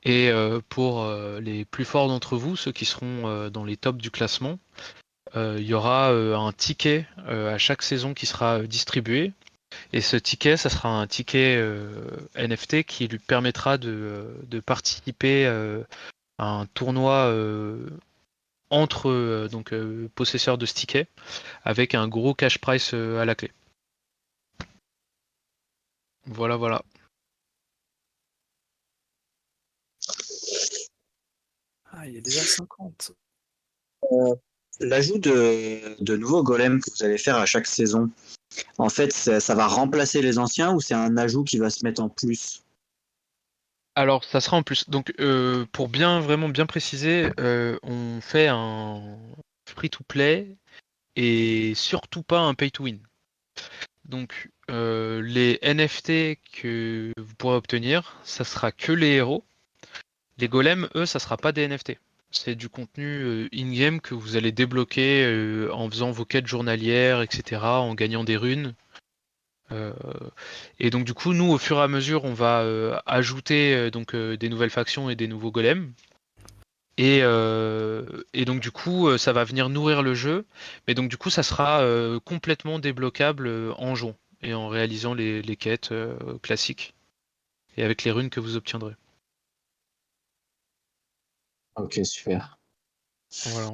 Et pour les plus forts d'entre vous, ceux qui seront dans les tops du classement, il y aura un ticket à chaque saison qui sera distribué. Et ce ticket, ça sera un ticket NFT qui lui permettra de participer à un tournoi entre possesseurs de ce ticket avec un gros cash price à la clé. Voilà, voilà. Ah, il est déjà 50. L'ajout de nouveaux golems que vous allez faire à chaque saison, en fait, ça va remplacer les anciens ou c'est un ajout qui va se mettre en plus? Alors, ça sera en plus. Donc, pour vraiment bien préciser, on fait un free-to-play et surtout pas un pay-to-win. Donc, les NFT que vous pourrez obtenir, ça sera que les héros. Les golems, eux, ça sera pas des NFT. C'est du contenu in-game que vous allez débloquer en faisant vos quêtes journalières, etc., en gagnant des runes. Euh, et donc du coup, nous, au fur et à mesure, on va ajouter des nouvelles factions et des nouveaux golems. Et donc du coup, ça va venir nourrir le jeu. Mais donc du coup, ça sera complètement débloquable en jouant et en réalisant les quêtes classiques et avec les runes que vous obtiendrez. Ok, super. Voilà.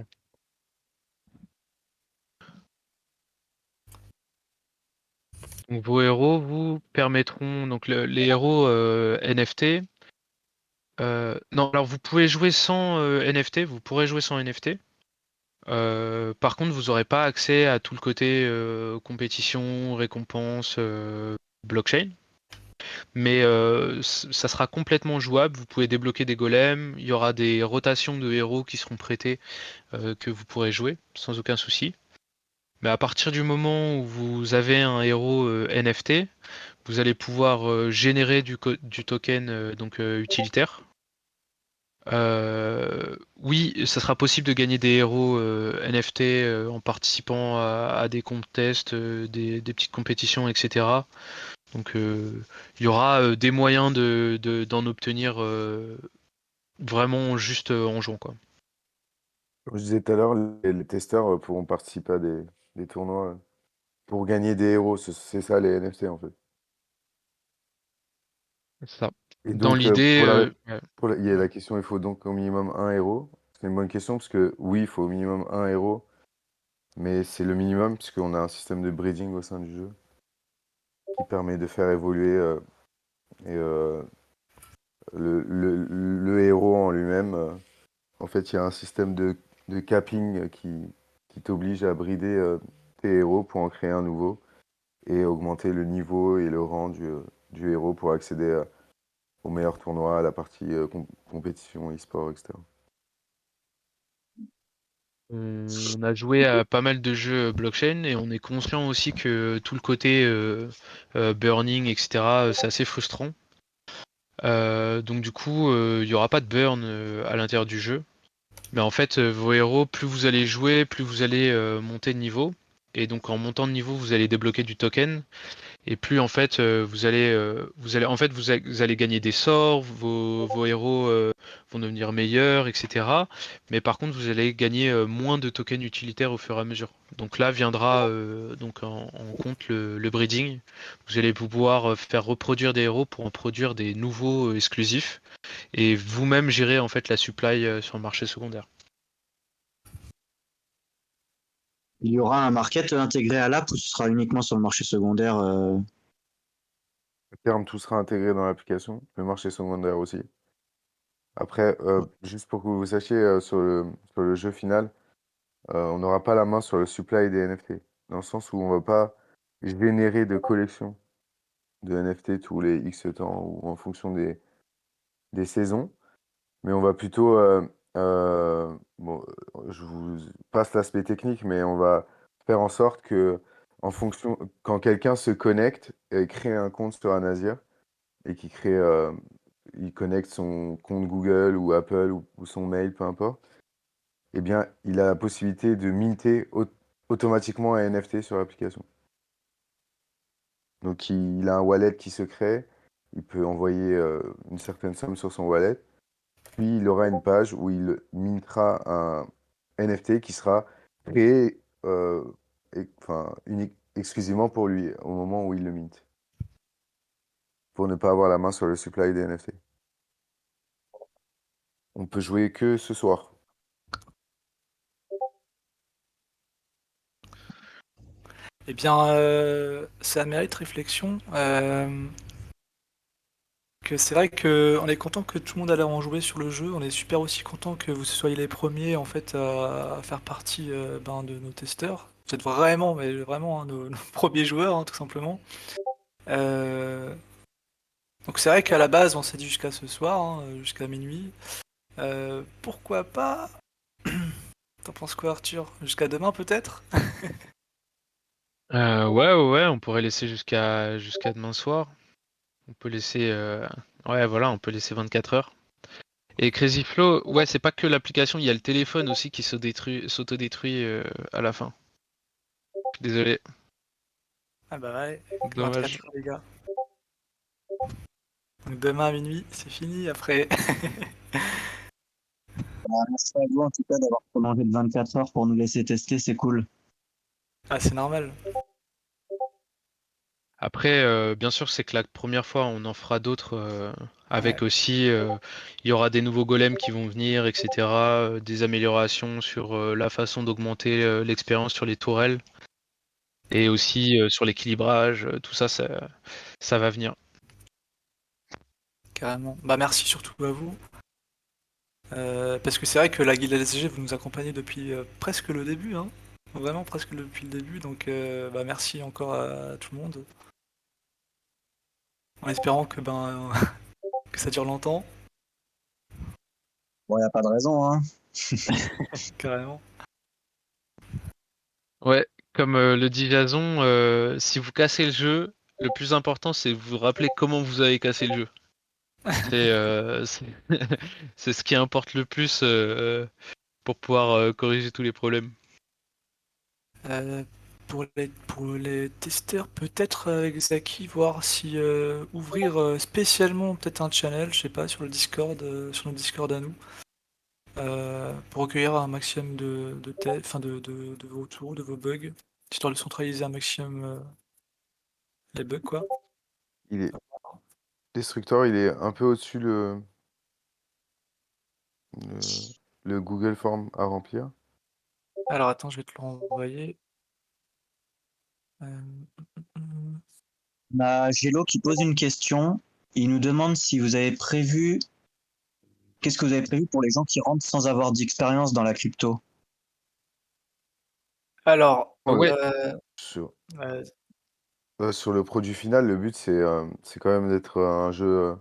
Donc, vos héros vous permettront, donc les héros NFT. Non, alors vous pouvez jouer sans NFT, vous pourrez jouer sans NFT. Par contre, vous n'aurez pas accès à tout le côté compétition, récompense, blockchain. Mais ça sera complètement jouable. Vous pouvez débloquer des golems. Il y aura des rotations de héros qui seront prêtés que vous pourrez jouer sans aucun souci. Mais à partir du moment où vous avez un héros NFT, vous allez pouvoir générer du token utilitaire. Oui, ça sera possible de gagner des héros NFT en participant à des contests, des petites compétitions, etc. Donc il y aura des moyens d'en obtenir vraiment juste en jouant, quoi. Comme je disais tout à l'heure, les testeurs pourront participer à des tournois pour gagner des héros. C'est ça les NFT en fait. C'est ça. Et Dans donc, l'idée, ouais. il y a la question, il faut donc au minimum un héros. C'est une bonne question parce que oui, il faut au minimum un héros, mais c'est le minimum puisqu'on a un système de breeding au sein du jeu qui permet de faire évoluer et, le héros en lui-même. En fait, il y a un système de capping qui t'oblige à brider tes héros pour en créer un nouveau et augmenter le niveau et le rang du héros pour accéder au meilleur tournoi, à la partie compétition, e-sport, etc. On a joué à pas mal de jeux blockchain et on est conscient aussi que tout le côté burning, etc., c'est assez frustrant. Donc du coup, il n'y aura pas de burn à l'intérieur du jeu. Mais en fait, vos héros, plus vous allez jouer, plus vous allez monter de niveau. Et donc en montant de niveau, vous allez débloquer du token. Et plus en fait, vous allez gagner des sorts, vos héros vont devenir meilleurs, etc. Mais par contre, vous allez gagner moins de tokens utilitaires au fur et à mesure. Donc là viendra en compte le breeding. Vous allez pouvoir faire reproduire des héros pour en produire des nouveaux exclusifs et vous-même gérer en fait la supply sur le marché secondaire. Il y aura un market intégré à l'app ou ce sera uniquement sur le marché secondaire? À terme, tout sera intégré dans l'application, le marché secondaire aussi. Après, juste pour que vous sachiez, sur le jeu final, on n'aura pas la main sur le supply des NFT, dans le sens où on ne va pas générer de collections de NFT tous les X temps ou en fonction des saisons, mais on va plutôt, bon, je vous passe l'aspect technique, mais on va faire en sorte que, en fonction, quand quelqu'un se connecte et crée un compte sur un Azir et il connecte son compte Google ou Apple ou son mail, peu importe, eh bien, il a la possibilité de minter automatiquement un NFT sur l'application. Donc, il a un wallet qui se crée, il peut envoyer une certaine somme sur son wallet, puis il aura une page où il mintera un NFT qui sera créé enfin, exclusivement pour lui au moment où il le mint, pour ne pas avoir la main sur le supply des NFT. On peut jouer que ce soir. Eh bien, ça mérite réflexion. Que c'est vrai qu'on est content que tout le monde a l'air en jouer sur le jeu. On est super aussi content que vous soyez les premiers en fait à faire partie de nos testeurs. Vous êtes vraiment, mais vraiment hein, nos premiers joueurs, hein, tout simplement. Euh, Donc c'est vrai qu'à la base, on s'est dit jusqu'à ce soir, hein, jusqu'à minuit. Pourquoi pas? T'en penses quoi, Arthur? Jusqu'à demain, peut-être? Ouais, on pourrait laisser jusqu'à demain soir. On peut laisser, ouais, voilà, on peut laisser 24 heures. Et Crazy Flow, ouais, c'est pas que l'application, il y a le téléphone aussi qui s'autodétruit à la fin. Désolé, Ah bah ouais, 24 dommage. heures, les gars. Donc demain à minuit, c'est fini. Après, Merci à vous en tout cas d'avoir prolongé de 24 heures pour nous laisser tester, c'est cool. ah, c'est normal. Après, bien sûr, c'est que la première fois, on en fera d'autres Ouais, avec aussi, il y aura des nouveaux golems qui vont venir, etc. Des améliorations sur la façon d'augmenter l'expérience sur les tourelles et aussi sur l'équilibrage, tout ça, ça va venir. carrément. Bah merci surtout à vous. Parce que c'est vrai que la guilde LSG, vous nous accompagnez depuis presque le début, hein. Vraiment presque depuis le début. Donc bah merci encore à tout le monde. En espérant que que ça dure longtemps, Bon, y a pas de raison, hein. carrément. Ouais, comme le dit Jason, si vous cassez le jeu, le plus important, c'est de vous rappeler comment vous avez cassé le jeu. C'est c'est ce qui importe le plus pour pouvoir corriger tous les problèmes. Euh, pour les testeurs, peut-être avec Zaki, voir si ouvrir spécialement peut-être un channel, je sais pas, sur le Discord, sur notre Discord à nous, pour recueillir un maximum de vos tours, de vos bugs, histoire de centraliser un maximum les bugs, quoi. Il est Destructor, il est un peu au-dessus le, le Google Form à remplir. Alors attends, je vais te le renvoyer. Euh, On a Gélo qui pose une question. Il nous demande si vous avez prévu, qu'est-ce que vous avez prévu pour les gens qui rentrent sans avoir d'expérience dans la crypto? Alors, Ouais, Sur, euh, sur le produit final, le but, c'est quand même d'être un jeu.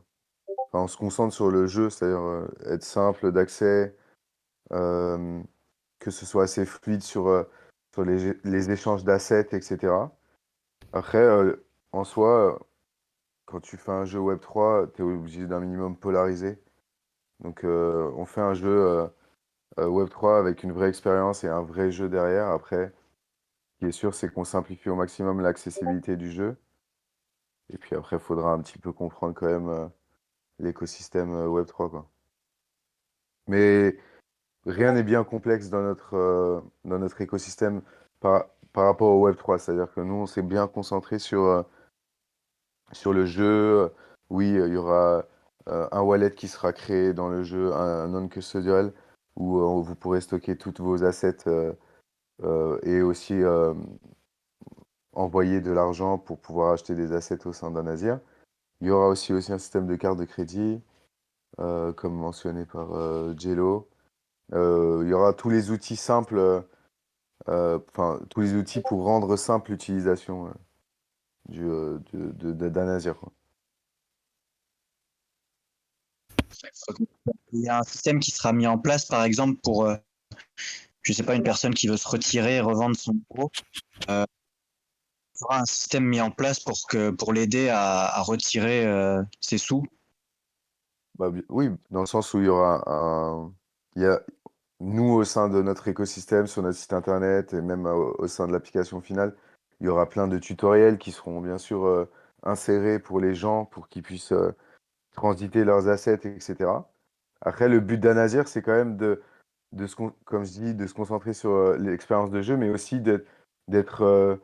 Enfin, on se concentre sur le jeu, c'est-à-dire être simple d'accès, euh, que ce soit assez fluide sur les échanges d'assets, etc. Après, en soi, quand tu fais un jeu Web3, tu es obligé d'un minimum polarisé. Donc, on fait un jeu Web3 avec une vraie expérience et un vrai jeu derrière. Après, ce qui est sûr, c'est qu'on simplifie au maximum l'accessibilité du jeu. Et puis après, il faudra un petit peu comprendre quand même l'écosystème Web3, quoi. Mais rien n'est bien complexe dans notre écosystème par rapport au Web3. C'est-à-dire que nous, on s'est bien concentré sur le jeu. Oui, il y aura un wallet qui sera créé dans le jeu, un non-custodial, où vous pourrez stocker toutes vos assets et aussi envoyer de l'argent pour pouvoir acheter des assets au sein d'un Azir. Il y aura aussi un système de carte de crédit, comme mentionné par Jello. Il y aura tous les outils simples, enfin tous les outils pour rendre simple l'utilisation d'un Azir, quoi. Il y a un système qui sera mis en place, par exemple, pour, je sais pas, une personne qui veut se retirer et revendre son euro. Il y aura un système mis en place pour l'aider à retirer ses sous. Bah, oui, dans le sens où il y aura il y a, nous, au sein de notre écosystème, sur notre site internet et même au sein de l'application finale, il y aura plein de tutoriels qui seront bien sûr insérés pour les gens pour qu'ils puissent transiter leurs assets, etc. Après, le but d'Anazir, c'est quand même comme je dis, de se concentrer sur l'expérience de jeu, mais aussi d'être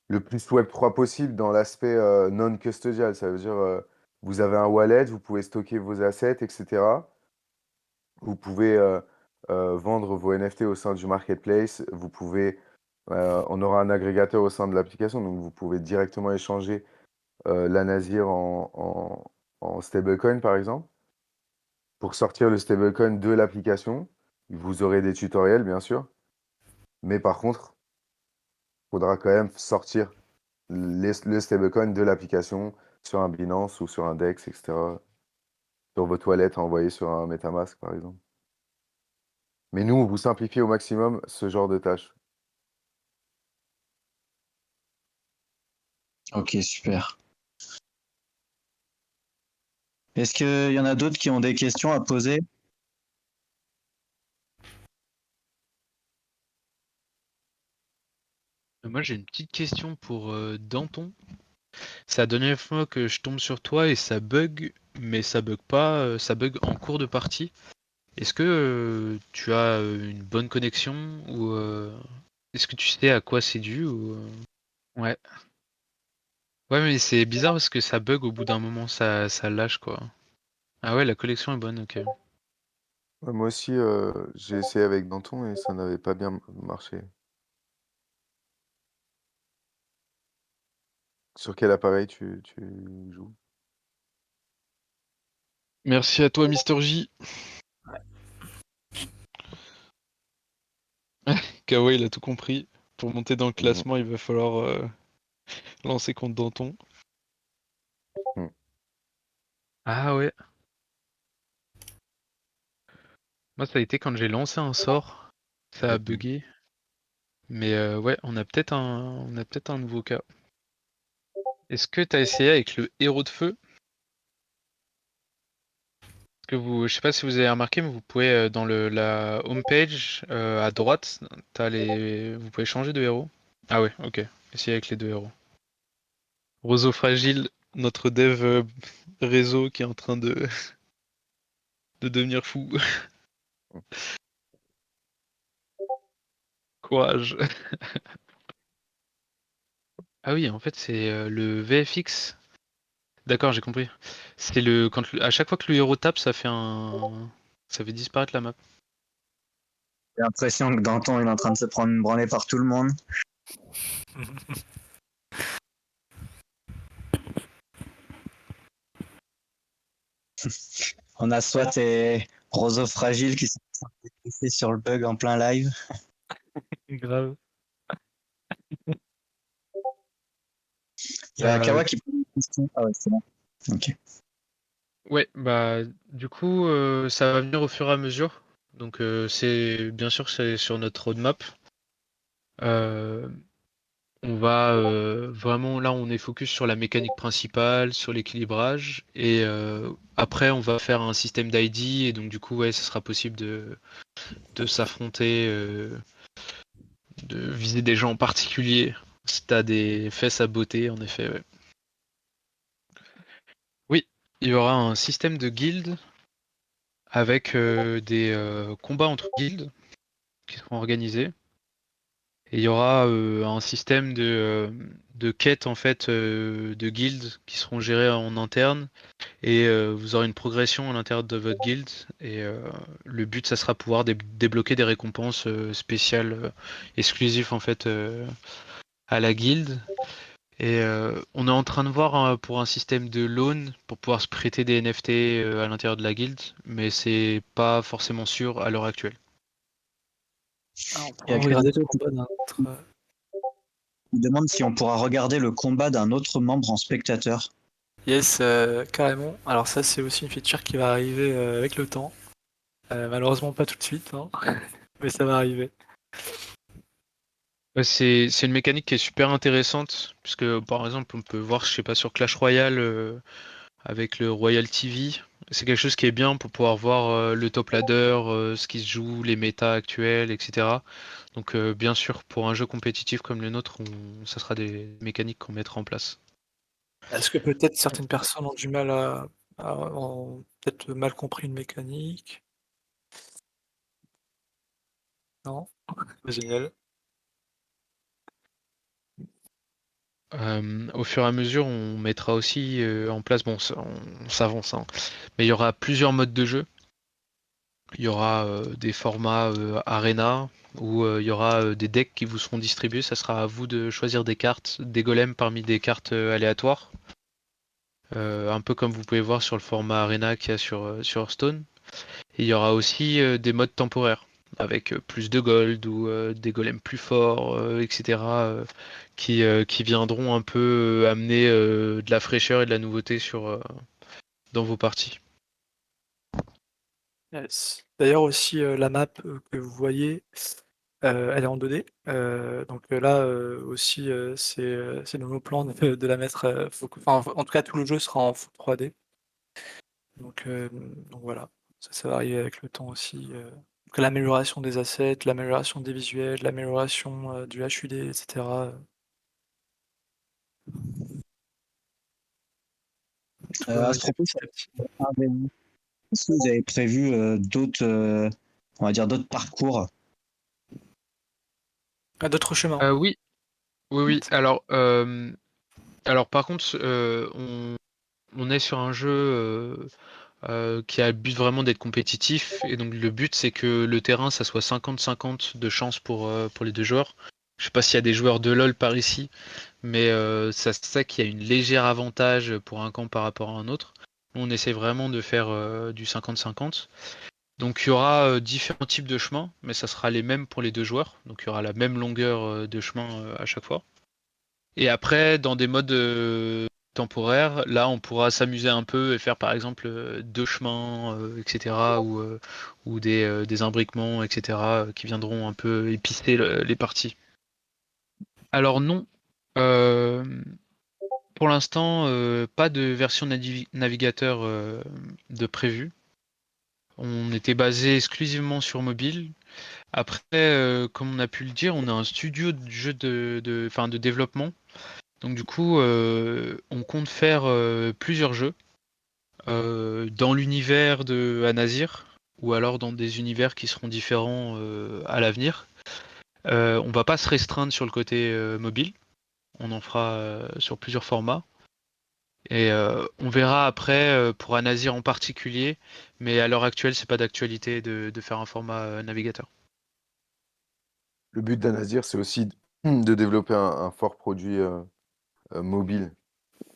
le plus Web3 possible dans l'aspect non custodial. Ça veut dire, vous avez un wallet, vous pouvez stocker vos assets, etc. Vous pouvez vendre vos NFT au sein du marketplace. On aura un agrégateur au sein de l'application, donc vous pouvez directement échanger l'Anazir en stablecoin, par exemple. Pour sortir le stablecoin de l'application, vous aurez des tutoriels, bien sûr. Mais par contre, il faudra quand même sortir le stablecoin de l'application sur un Binance ou sur un DEX, etc. Sur vos toilettes, envoyer sur un MetaMask, par exemple. Mais nous, on vous simplifie au maximum ce genre de tâches. Ok, super. Est-ce qu'il y en a d'autres qui ont des questions à poser? Moi, j'ai une petite question pour Danton. C'est la dernière fois que je tombe sur toi et ça bug, mais ça bug pas, ça bug en cours de partie. Est-ce que tu as une bonne connexion ou est-ce que tu sais à quoi c'est dû ou Ouais. Ouais, mais c'est bizarre parce que ça bug au bout d'un moment, ça lâche quoi. Ah ouais, la collection est bonne, ok. Ouais, moi aussi, j'ai essayé avec Danton et ça n'avait pas bien marché. Sur quel appareil tu joues? Merci à toi, Mister J. Kawa, il a tout compris. Pour monter dans le Mhm. classement, il va falloir lancer contre Danton. Mhm. Ah ouais. Moi, ça a été quand j'ai lancé un sort, ça a Mhm. bugué. Mais ouais, on a peut-être un nouveau cas. Est-ce que t'as essayé avec le héros de feu? Parce que je sais pas si vous avez remarqué, mais vous pouvez dans la homepage à droite, vous pouvez changer de héros. Ah ouais, ok. Essayez avec les deux héros. Roseau fragile, notre dev réseau qui est en train de devenir fou. Courage. Ah oui, en fait, c'est le VFX. D'accord, j'ai compris. C'est à chaque fois que le héros tape, ça fait disparaître la map. J'ai l'impression que Danton il est en train de se prendre une branlée par tout le monde. On a Swat et Roseau Fragile qui sont en train de débriefer sur le bug en plein live. Grave. Il y a Kawa qui pose une question. Ah ouais, c'est bon. Ok. Ouais, bah du coup, ça va venir au fur et à mesure. Donc c'est bien sûr c'est sur notre roadmap. Euh, on va vraiment là, on est focus sur la mécanique principale, sur l'équilibrage, et après on va faire un système d'ID et donc du coup ouais, ça sera possible de s'affronter, de viser des gens en particulier. Si t'as des fesses à botter, en effet, ouais. Oui, il y aura un système de guildes avec des combats entre guildes qui seront organisés. Et il y aura un système de quêtes en fait de guildes qui seront gérées en interne et vous aurez une progression à l'intérieur de votre guilde et le but ça sera pouvoir débloquer des récompenses spéciales exclusives en fait à la guilde. Et on est en train de voir pour un système de loan pour pouvoir se prêter des NFT à l'intérieur de la guilde, mais c'est pas forcément sûr à l'heure actuelle. Ah, on Il y pourra a regarder le Crédito combat d'un autre. qui demande si on pourra regarder le combat d'un autre membre en spectateur. Yes, carrément. Alors ça, c'est aussi une feature qui va arriver avec le temps. Malheureusement, pas tout de suite, hein, mais ça va arriver. Ouais, c'est une mécanique qui est super intéressante, puisque par exemple, on peut voir, je sais pas, sur Clash Royale, avec le Royal TV, c'est quelque chose qui est bien pour pouvoir voir le top ladder, ce qui se joue, les méta actuels, etc. Donc bien sûr, pour un jeu compétitif comme le nôtre, ça sera des mécaniques qu'on mettra en place. Est-ce que peut-être certaines personnes ont du mal ont peut-être mal compris une mécanique? Non? Génial. Au fur et à mesure, on mettra aussi en place, bon, on s'avance, hein, mais il y aura plusieurs modes de jeu. Il y aura des formats Arena où il y aura des decks qui vous seront distribués. Ça sera à vous de choisir des cartes, des golems parmi des cartes aléatoires. Un peu comme vous pouvez voir sur le format Arena qu'il y a sur Hearthstone. Et il y aura aussi des modes temporaires avec plus de gold ou des golems plus forts, etc. Qui viendront un peu amener de la fraîcheur et de la nouveauté dans vos parties. Yes. D'ailleurs aussi, la map, que vous voyez, elle est en 2D. Donc là, aussi, c'est dans nos plans de la mettre, enfin, en tout cas, tout le jeu sera en full 3D. Donc voilà, ça va arriver avec le temps aussi, donc l'amélioration des assets, l'amélioration des visuels, l'amélioration, du HUD et cetera, tout va À ce arriver propos, petit à petit. est-ce que vous avez prévu d'autres, on va dire d'autres parcours? Ah, d'autres chemins? Oui, oui, oui. Alors par contre, on est sur un jeu qui a le but vraiment d'être compétitif. Et donc le but c'est que le terrain ça soit 50-50 de chance pour les deux joueurs. Je sais pas s'il y a des joueurs de LoL par ici, mais ça se sait qu'il y a une légère avantage pour un camp par rapport à un autre. Nous, on essaie vraiment de faire du 50-50. Donc il y aura différents types de chemins, mais ça sera les mêmes pour les deux joueurs. Donc il y aura la même longueur de chemin à chaque fois. Et après, dans des modes temporaires, là, on pourra s'amuser un peu et faire par exemple deux chemins, etc., ou des imbriquements, etc., qui viendront un peu épicer les parties. Alors non, euh, pour l'instant, pas de version navigateur de prévu. On était basé exclusivement sur mobile. Après, comme on a pu le dire, on a un studio de jeu enfin, de développement. Donc du coup, on compte faire plusieurs jeux dans l'univers de Anazir ou alors dans des univers qui seront différents à l'avenir. On va pas se restreindre sur le côté mobile. On en fera sur plusieurs formats. Et on verra après pour Anazir en particulier, mais à l'heure actuelle, c'est pas d'actualité de faire un format navigateur. Le but d'Anazir, c'est aussi de développer un fort produit mobile,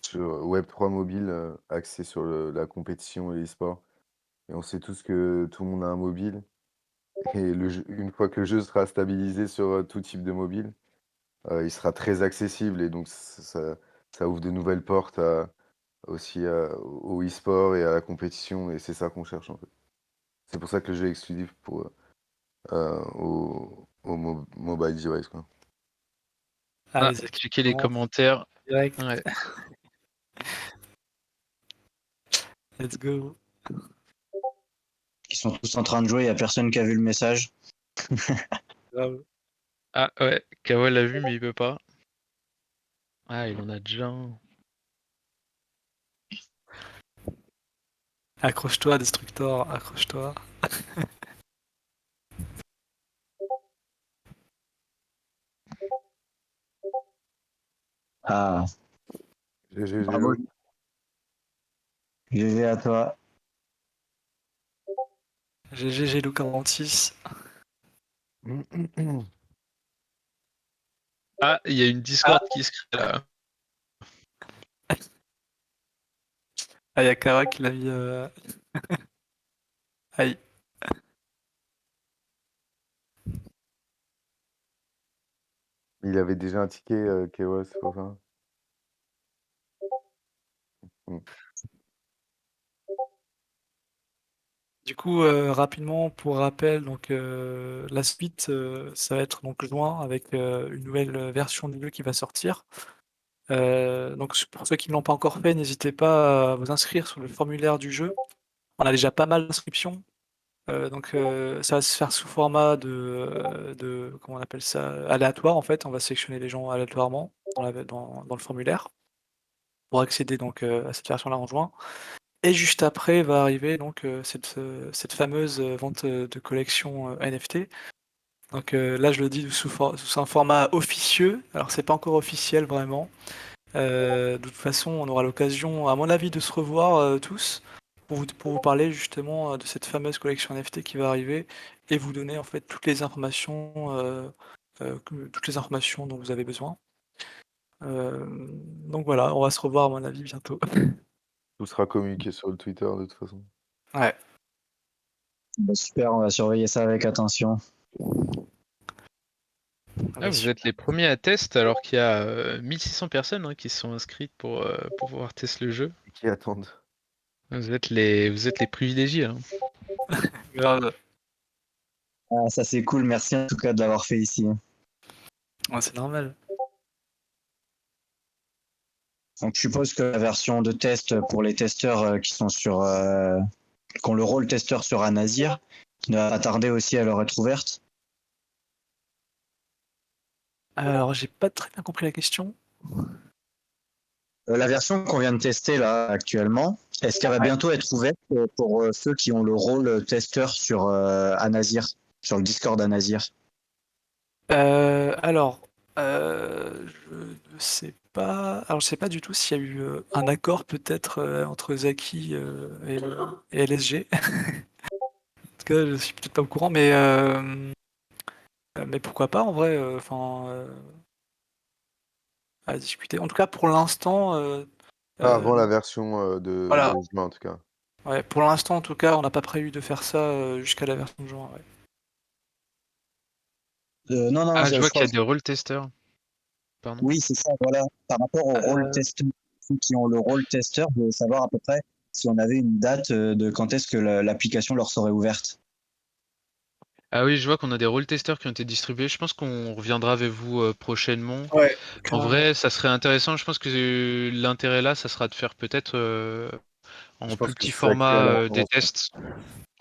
sur Web3 mobile, axé sur la compétition et l'e-sport. Et on sait tous que tout le monde a un mobile. Et une fois que le jeu sera stabilisé sur tout type de mobile, il sera très accessible. Et donc, ça ouvre de nouvelles portes aussi au e-sport et à la compétition. Et c'est ça qu'on cherche en fait. C'est pour ça que le jeu est exclusif au mobile device, quoi. Ah, Ah, les équipes checker les commencent commentaires. direct. Ouais. Let's go. Ils sont tous en train de jouer, il n'y a personne qui a vu le message. Grave. Ah ouais, Kawa l'a vu mais il peut pas. Ah, il en a déjà un. Accroche-toi, Destructor, accroche-toi. Ah, GG, bravo. Gélo. GG à toi. GG Lou46. Ah, il y a une Ah, Discord qui se crée là. ah, y a Kara qui l'a mis. Aïe. Il avait déjà un ticket, KO, c'est pour ça. Mm. Du coup, rapidement, pour rappel, donc la suite, ça va être donc juin avec une nouvelle version du jeu qui va sortir. Donc pour ceux qui ne l'ont pas encore fait, n'hésitez pas à vous inscrire sur le formulaire du jeu. On a déjà pas mal d'inscriptions, donc ça va se faire sous format de comment on appelle ça? Aléatoire en fait. On va sélectionner les gens aléatoirement dans le formulaire pour accéder donc à cette version-là en juin. Et juste après va arriver donc cette fameuse vente de collection NFT. Donc là, je le dis sous un format officieux. Alors c'est pas encore officiel vraiment. De toute façon, on aura l'occasion, à mon avis, de se revoir tous pour vous parler justement de cette fameuse collection NFT qui va arriver et vous donner en fait toutes les informations dont vous avez besoin. Donc voilà, on va se revoir à mon avis bientôt. Tout sera communiqué sur le Twitter de toute façon. Ouais. Bah, super, on va surveiller ça avec attention. Ah, vous êtes les premiers à test alors qu'il y a 1600 personnes qui se sont inscrites pour pouvoir tester le jeu. Qui attendent. Vous êtes les privilégiés. Hein. Grave. Ah, ça c'est cool, merci en tout cas de l'avoir fait ici. Ouais, c'est normal. Donc je suppose que la version de test pour les testeurs qui sont qui ont le rôle testeur sur Anazir ne va pas tarder aussi à leur être ouverte. Alors, j'ai pas très bien compris la question. La version qu'on vient de tester là actuellement, est-ce qu'elle va bientôt être ouverte pour ceux qui ont le rôle testeur sur Anazir, sur le Discord Anazir? Alors, je ne sais pas. Alors, je sais pas du tout s'il y a eu un accord peut-être entre Zaki et LSG. En tout cas, je suis peut-être pas au courant, mais pourquoi pas en vrai. Enfin, à discuter. En tout cas, pour l'instant, Pas avant la euh, version de voilà. juin en tout cas. Ouais, pour l'instant, en tout cas, on n'a pas prévu de faire ça jusqu'à la version de juin. Ouais. Non, Ah, je je vois qu'il crois. y a des rôles testeurs. Pardon. Oui, c'est ça, voilà. Par rapport au rôle Euh, testeur, ceux qui ont le rôle testeur, je voulais savoir à peu près si on avait une date de quand est-ce que l'application leur serait ouverte. Ah oui, je vois qu'on a des rôles testeurs qui ont été distribués. Je pense qu'on reviendra avec vous prochainement. Ouais, En carrément. vrai, ça serait intéressant. Je pense que l'intérêt là, ça sera de faire peut-être Je en plus pense que petit c'est ça qui a format des l'avance. tests.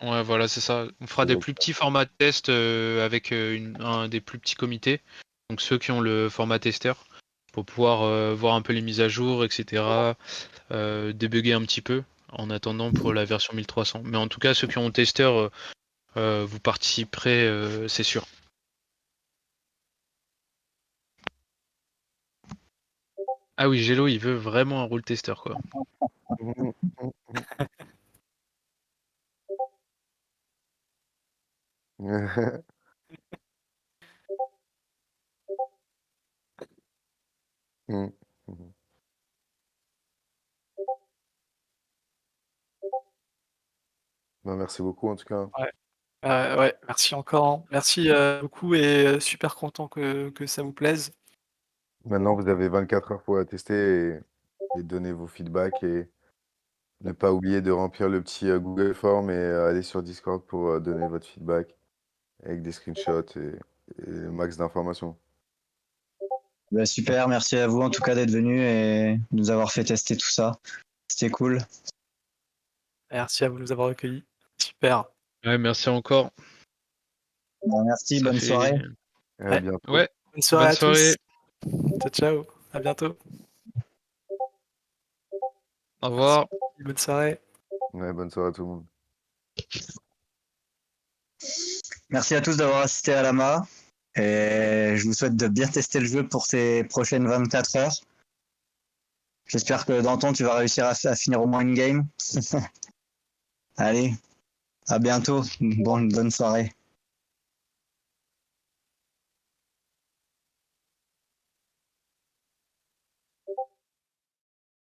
Ouais, voilà, c'est ça. On fera des plus petits formats de tests avec un des plus petits comités. Donc ceux qui ont le format testeur pour pouvoir voir un peu les mises à jour, etc. Débugger un petit peu en attendant pour la version 1300. Mais en tout cas, ceux qui ont le testeur, vous participerez, c'est sûr. Ah oui, Gélo, il veut vraiment un rôle testeur, quoi. Bah, merci beaucoup en tout cas. Ouais. Ouais, merci encore. Hein. Merci beaucoup et super content que ça vous plaise. Maintenant, vous avez 24 heures pour la tester et donner vos feedbacks et ne pas oublier de remplir le petit Google Form et aller sur Discord pour donner votre feedback avec des screenshots et le max d'informations. Bah, super, merci à vous en tout cas d'être venu et de nous avoir fait tester tout ça. C'était cool. Merci à vous de nous avoir recueillis. Super. Ouais, merci encore. Bon, merci, Ça bonne fait. soirée. À Ouais. bientôt. Ouais, Bonne soirée bonne à soirée. tous. Ciao, ciao. À bientôt. Au Merci. revoir. Bonne soirée. Ouais, bonne soirée à tout le monde. Merci à tous d'avoir assisté à l'AMA et je vous souhaite de bien tester le jeu pour ces prochaines 24 heures. J'espère que Danton, tu vas réussir à finir au moins une game. Allez, à bientôt. Bonne soirée.